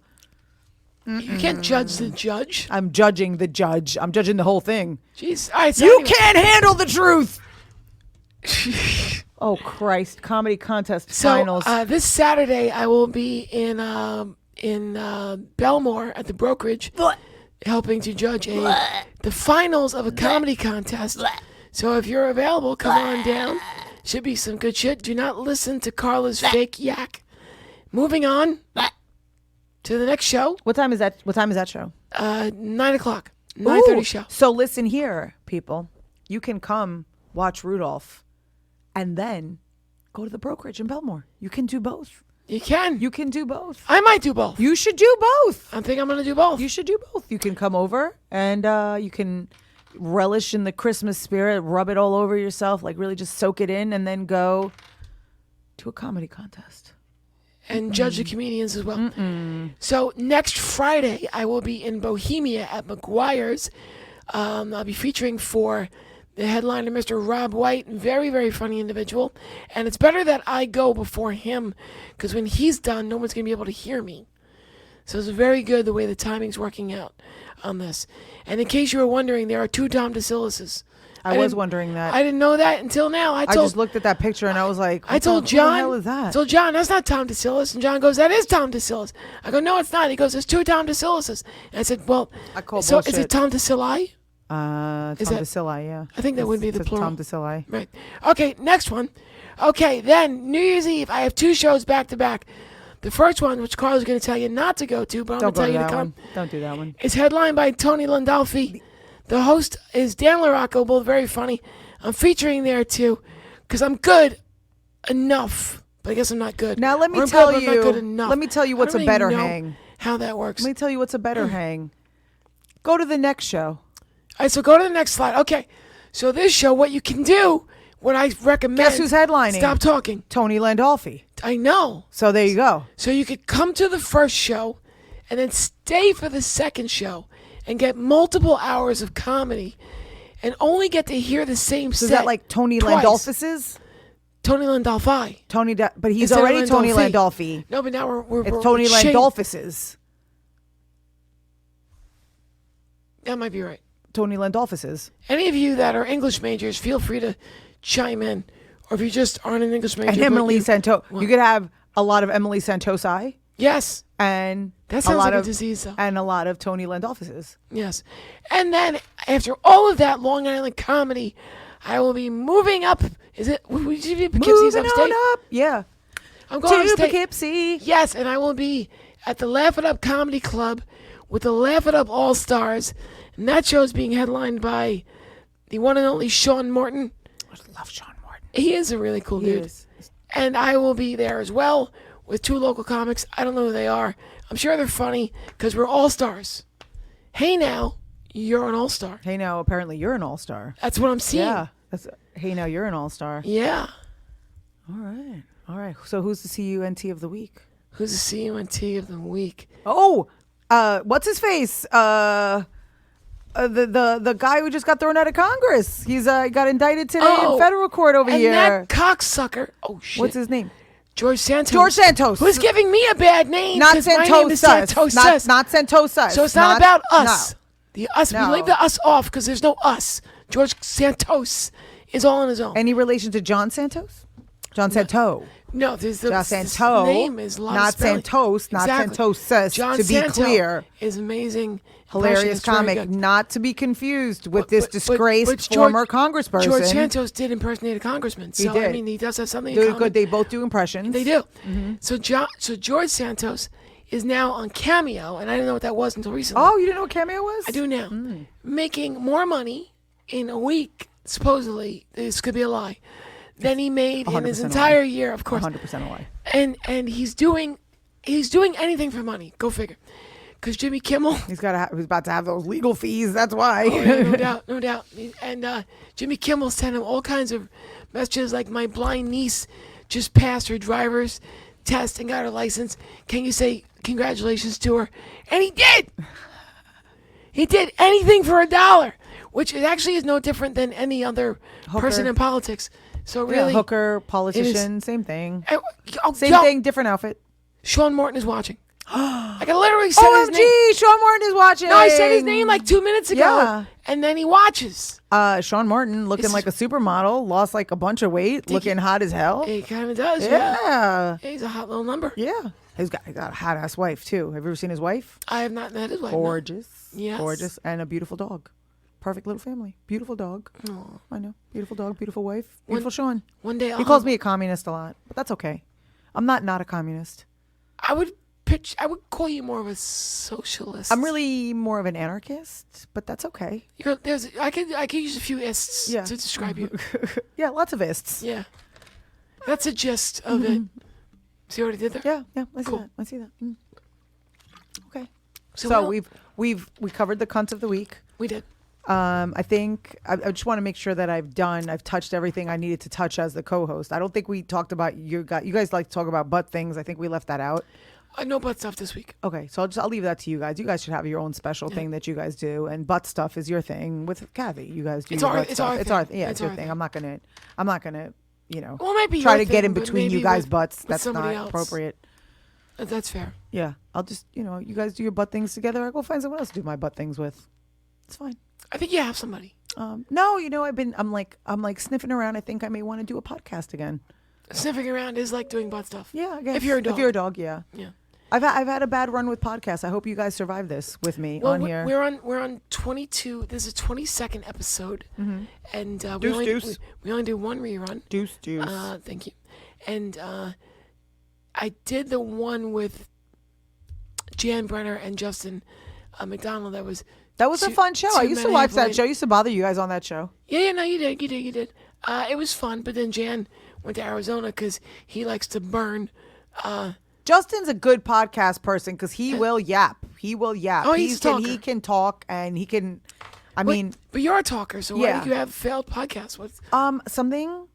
You can't judge the judge. I'm judging the judge. I'm judging the whole thing. Jeez. All right. So You anyway. can't handle the truth. Oh Christ! Comedy contest So finals. this Saturday I will be in Belmore at the brokerage, helping to judge the finals of a comedy contest. So if you're available, come on down. Should be some good shit. Do not listen to Carla's fake yak. Moving on to the next show. What time is that? What time is that show? 9 o'clock. 9:30 Ooh, show. So listen here, people. You can come watch Rudolph, and then go to the brokerage in Belmore. You can do both. You can. You can do both. I might do both. You should do both. I think I'm gonna do both. You should do both. You can come over and you can relish in the Christmas spirit, rub it all over yourself, like really just soak it in, and then go to a comedy contest. And judge the comedians as well. So next Friday, I will be in Bohemia at McGuire's. I'll be featuring for the headliner, Mr. Rob White, very, very funny individual. And it's better that I go before him, because when he's done, no one's going to be able to hear me. So it's very good the way the timing's working out on this. And in case you were wondering, there are 2 Tom DeSillises. I was didn't- wondering that. I didn't know that until now. I I told just looked at that picture and I was like, I told who John. the hell is that? I told John, that's not Tom DeSillis. And John goes, that is Tom DeSillis. I go, no, it's not. He goes, there's 2 Tom DeSillises. And I said, well, I call so is bullshit. it Tom DeSilli? Tom Is that- DeSilli, yeah. I think that would be the It's plural. Tom DeSilli. Right. Okay, next one. Okay, then New Year's Eve, I have 2 shows back to back. The first one, which Carla's going to tell you not to go to, but I'm Don't going to go tell to you to that come. one. Don't do that one. It's headlined by Tony Landolfi. The host is Dan LaRocco, both very funny. I'm featuring there too, because I'm good enough. But I guess I'm not good. Now let Or me I'm tell good, but I'm not you. good enough. Let me tell you I what's don't a really better know hang. How that works. Let me tell you what's a better hang. Go to the next show. All right, so go to the next slide. Okay, so this show, what you can do, what I recommend. Guess who's headlining? Stop talking. Tony Landolfi. I know. So there you go. So you could come to the first show and then stay for the second show and get multiple hours of comedy and only get to hear the same So set. is that like Tony twice. Landolfi's? Tony Landolfi. But he's Instead of already Tony Landolfi. Landolfi. No, but now we're It's Tony changed. Landolfi's. That might be right. Tony Landolfi's. Any of you that are English majors, feel free to chime in. Or if you just aren't an English major. And but Emily you- Santos. Well, You could have a lot of Emily Santosi Yes. and That a sounds lot like a of disease, though. and a lot of Tony Landolfi's. Yes. And then after all of that Long Island comedy, I will be moving up. Is it? Would you be Poughkeepsie's Moving upstate? on up. Yeah. I'm going To upstate. Poughkeepsie. Yes, and I will be at the Laugh It Up Comedy Club with the Laugh It Up All Stars. And that show is being headlined by the one and only Sean Morton. I love Sean Morton. He is a really cool He dude. is. And I will be there as well with 2 local comics. I don't know who they are. I'm sure they're funny because we're all stars. Hey now, you're an all-star. Hey, now apparently you're an all-star. That's what I'm seeing. Yeah. Hey, now you're an all-star. Yeah. All right. All right. So who's the CUNT of the week? Who's the CUNT of the week? Oh, what's his face? The guy who just got thrown out of Congress. He's got indicted today in federal court over and here. that cocksucker. Oh shit. What's his name? George Santos. George Santos. Who's giving me a bad name? Not 'cause my name is Santos. Santos. Not Santosa. So it's not about us. No. The us. No. We leave the us off because there's no us. George Santos is all on his own. Any relation to John Santos? John Santo. No, there's the John this Santo. name is a lot of Not spelling. Santos. Not Exactly. Santosas. John to be Santo clear. is amazing. Hilarious Impressionist, very comic, good. not to be confused with this But disgraced George- former congressperson. George Santos did impersonate a congressman. So, I did. mean, he does have something in They're common. good. They both do impressions. They do. So George Santos is now on Cameo, and I didn't know what that was until recently. Oh, you didn't know what Cameo was? I do now. Making more money in a week, supposedly, this could be a lie, than he made in his 100% a entire lie. year, of course. 100% a lie. And he's doing anything for money. Go figure. Because Jimmy Kimmel, He's about to have those legal fees. That's why. oh, yeah, no doubt, no doubt. And Jimmy Kimmel sent him all kinds of messages like, my blind niece just passed her driver's test and got her license. Can you say congratulations to her? And he did. He did anything for $1, which it actually is no different than any other person Hooker. in politics. So Yeah, really, hooker, politician, same thing. Oh, Same yo, thing, different outfit. Sean Morton is watching. I can literally say his name. OMG, Sean Martin is watching. No, I said his name like 2 minutes ago, Yeah. and then he watches. Sean Martin looking It's- like a supermodel, lost like a bunch of weight, looking hot as hell. He kind of does. Yeah. Yeah. He's a hot little number. Yeah. He got a hot ass wife too. Have you ever seen his wife? I have not met his wife. no. Gorgeous. Yes. Gorgeous. And a beautiful dog. Perfect little family. Beautiful dog. Aw. I know. Beautiful dog, beautiful wife. Beautiful Sean. One day I'll He calls have- me a communist a lot, but that's okay. I'm not a communist. I would call you more of a socialist. I'm really more of an anarchist, but that's okay. I could use a few ists Yeah. to describe you. Yeah, lots of ists. Yeah. That's a gist of it. See what I did there? Yeah, I see Cool. that. I see that. Okay. So So what we covered the cunt of the week. we did. I think I just want to make sure that I've touched everything I needed to touch as the co-host. I don't think we talked about you guys like to talk about butt things. I think we left that out. No butt stuff this week. Okay, so I'll leave that to you guys. You guys should have your own special thing that you guys do, and butt stuff is your thing with Kathy. You guys do It's your our- butt it's stuff. our It's thing. our It's your our thing. thing. I'm not gonna Well, it might be try your to get thing, in but between maybe you guys' with- butts. with That's not somebody else. appropriate. That's fair. Yeah, I'll just you guys do your butt things together. I go find someone else to do my butt things with. It's fine. I think you have somebody. No, I'm like sniffing around. I think I may want to do a podcast again. Sniffing around is like doing butt stuff. Yeah, I guess. If you're a dog. If you're a dog, yeah. Yeah. I've had a bad run with podcasts. I hope you guys survive this with me Well, on here. we're on 22. This is 22nd episode, and we Deuce, only deuce. we only do one rerun. Deuce. Thank you. And I did the one with Jan Brenner and Justin McDonald. That was a two- fun show. I two used to men watch half that late. show. I used to bother you guys on that show. Yeah, no, you did. It was fun, but then Jan went to Arizona because he likes to burn. Justin's a good podcast person because he will yap. He will yap. Oh, he's a He talker. can talk and he can. I mean, but you're a talker, so why yeah. do you have failed podcasts? What's something.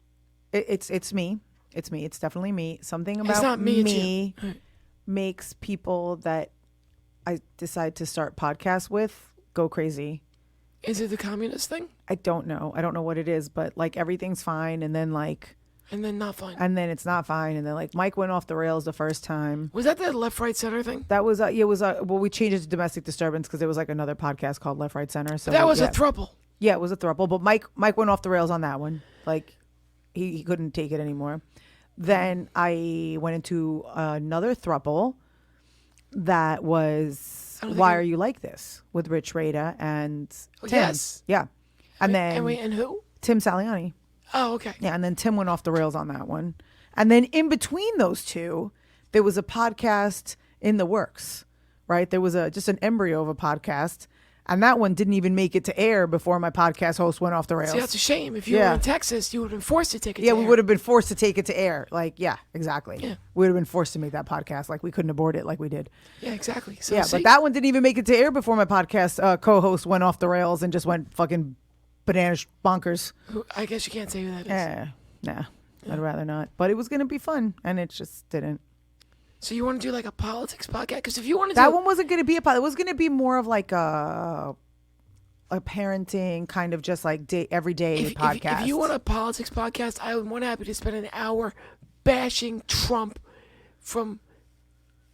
It's me. It's me. It's definitely me. Something about not me, it's you. makes people that I decide to start podcasts with go crazy. is it the communist thing? I don't know. I don't know what it is, but like everything's fine, and then And then not fine. it's not fine, and then like Mike went off the rails the first time. Was that the left, right, center thing? That was well, we changed it to domestic disturbance because there was like another podcast called Left Right Center. So That was yeah. a throuple. Yeah, it was a throuple, but Mike went off the rails on that one. Like he couldn't take it anymore. Then I went into another throuple that was I don't think Why I- Are You Like This with Rich Rada and Oh, Tim. yes. Yeah. And then And who? Tim Saliani. Oh, okay. Yeah, and then Tim went off the rails on that one. And then in between those two, there was a podcast in the works, right? There was just an embryo of a podcast, and that one didn't even make it to air before my podcast host went off the rails. See, that's a shame. If you Yeah. were in Texas, you would have been forced to take it. Yeah, to we air. would have been forced to take it to air. Like, yeah, exactly. Yeah. We would have been forced to make that podcast. Like, we couldn't abort it like we did. Yeah, exactly. So Yeah, see, but that one didn't even make it to air before my podcast co-host went off the rails and just went fucking banana bonkers. I guess you can't say who that is. Nah, I'd rather not. But it was going to be fun, and it just didn't. So you want to do like a politics podcast? Because if you want to That do one wasn't going to be a podcast. It was going to be more of like a parenting kind of just like everyday podcast. If you want a politics podcast, I would more than happy to spend an hour bashing Trump from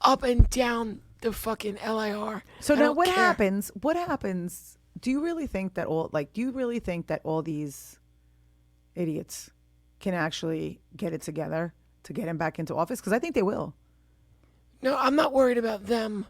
up and down the fucking LIR. So I now don't what care. happens? What happens? Do you really think that all these idiots can actually get it together to get him back into office? Because I think they will. No, I'm not worried about them.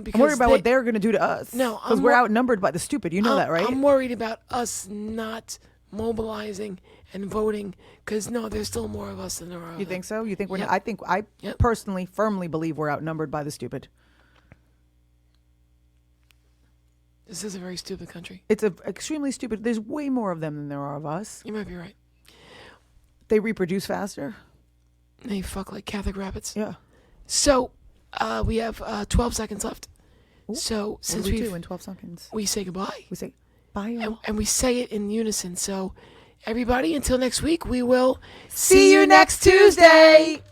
Because I'm worried about what they're going to do to us. No, because I'm we're wor- outnumbered by the stupid. You know that, right? I'm worried about us not mobilizing and voting because no, there's still more of us than there are. You think so? You think we're? Yep. I Yep. personally firmly believe we're outnumbered by the stupid. This is a very stupid country. It's extremely stupid. There's way more of them than there are of us. You might be right. They reproduce faster. They fuck like Catholic rabbits. Yeah. So we have 12 seconds left. So What since do we do we in 12 seconds? we say goodbye We say bye. Y'all. and we say it in unison. So everybody, until next week, we will See you next Tuesday.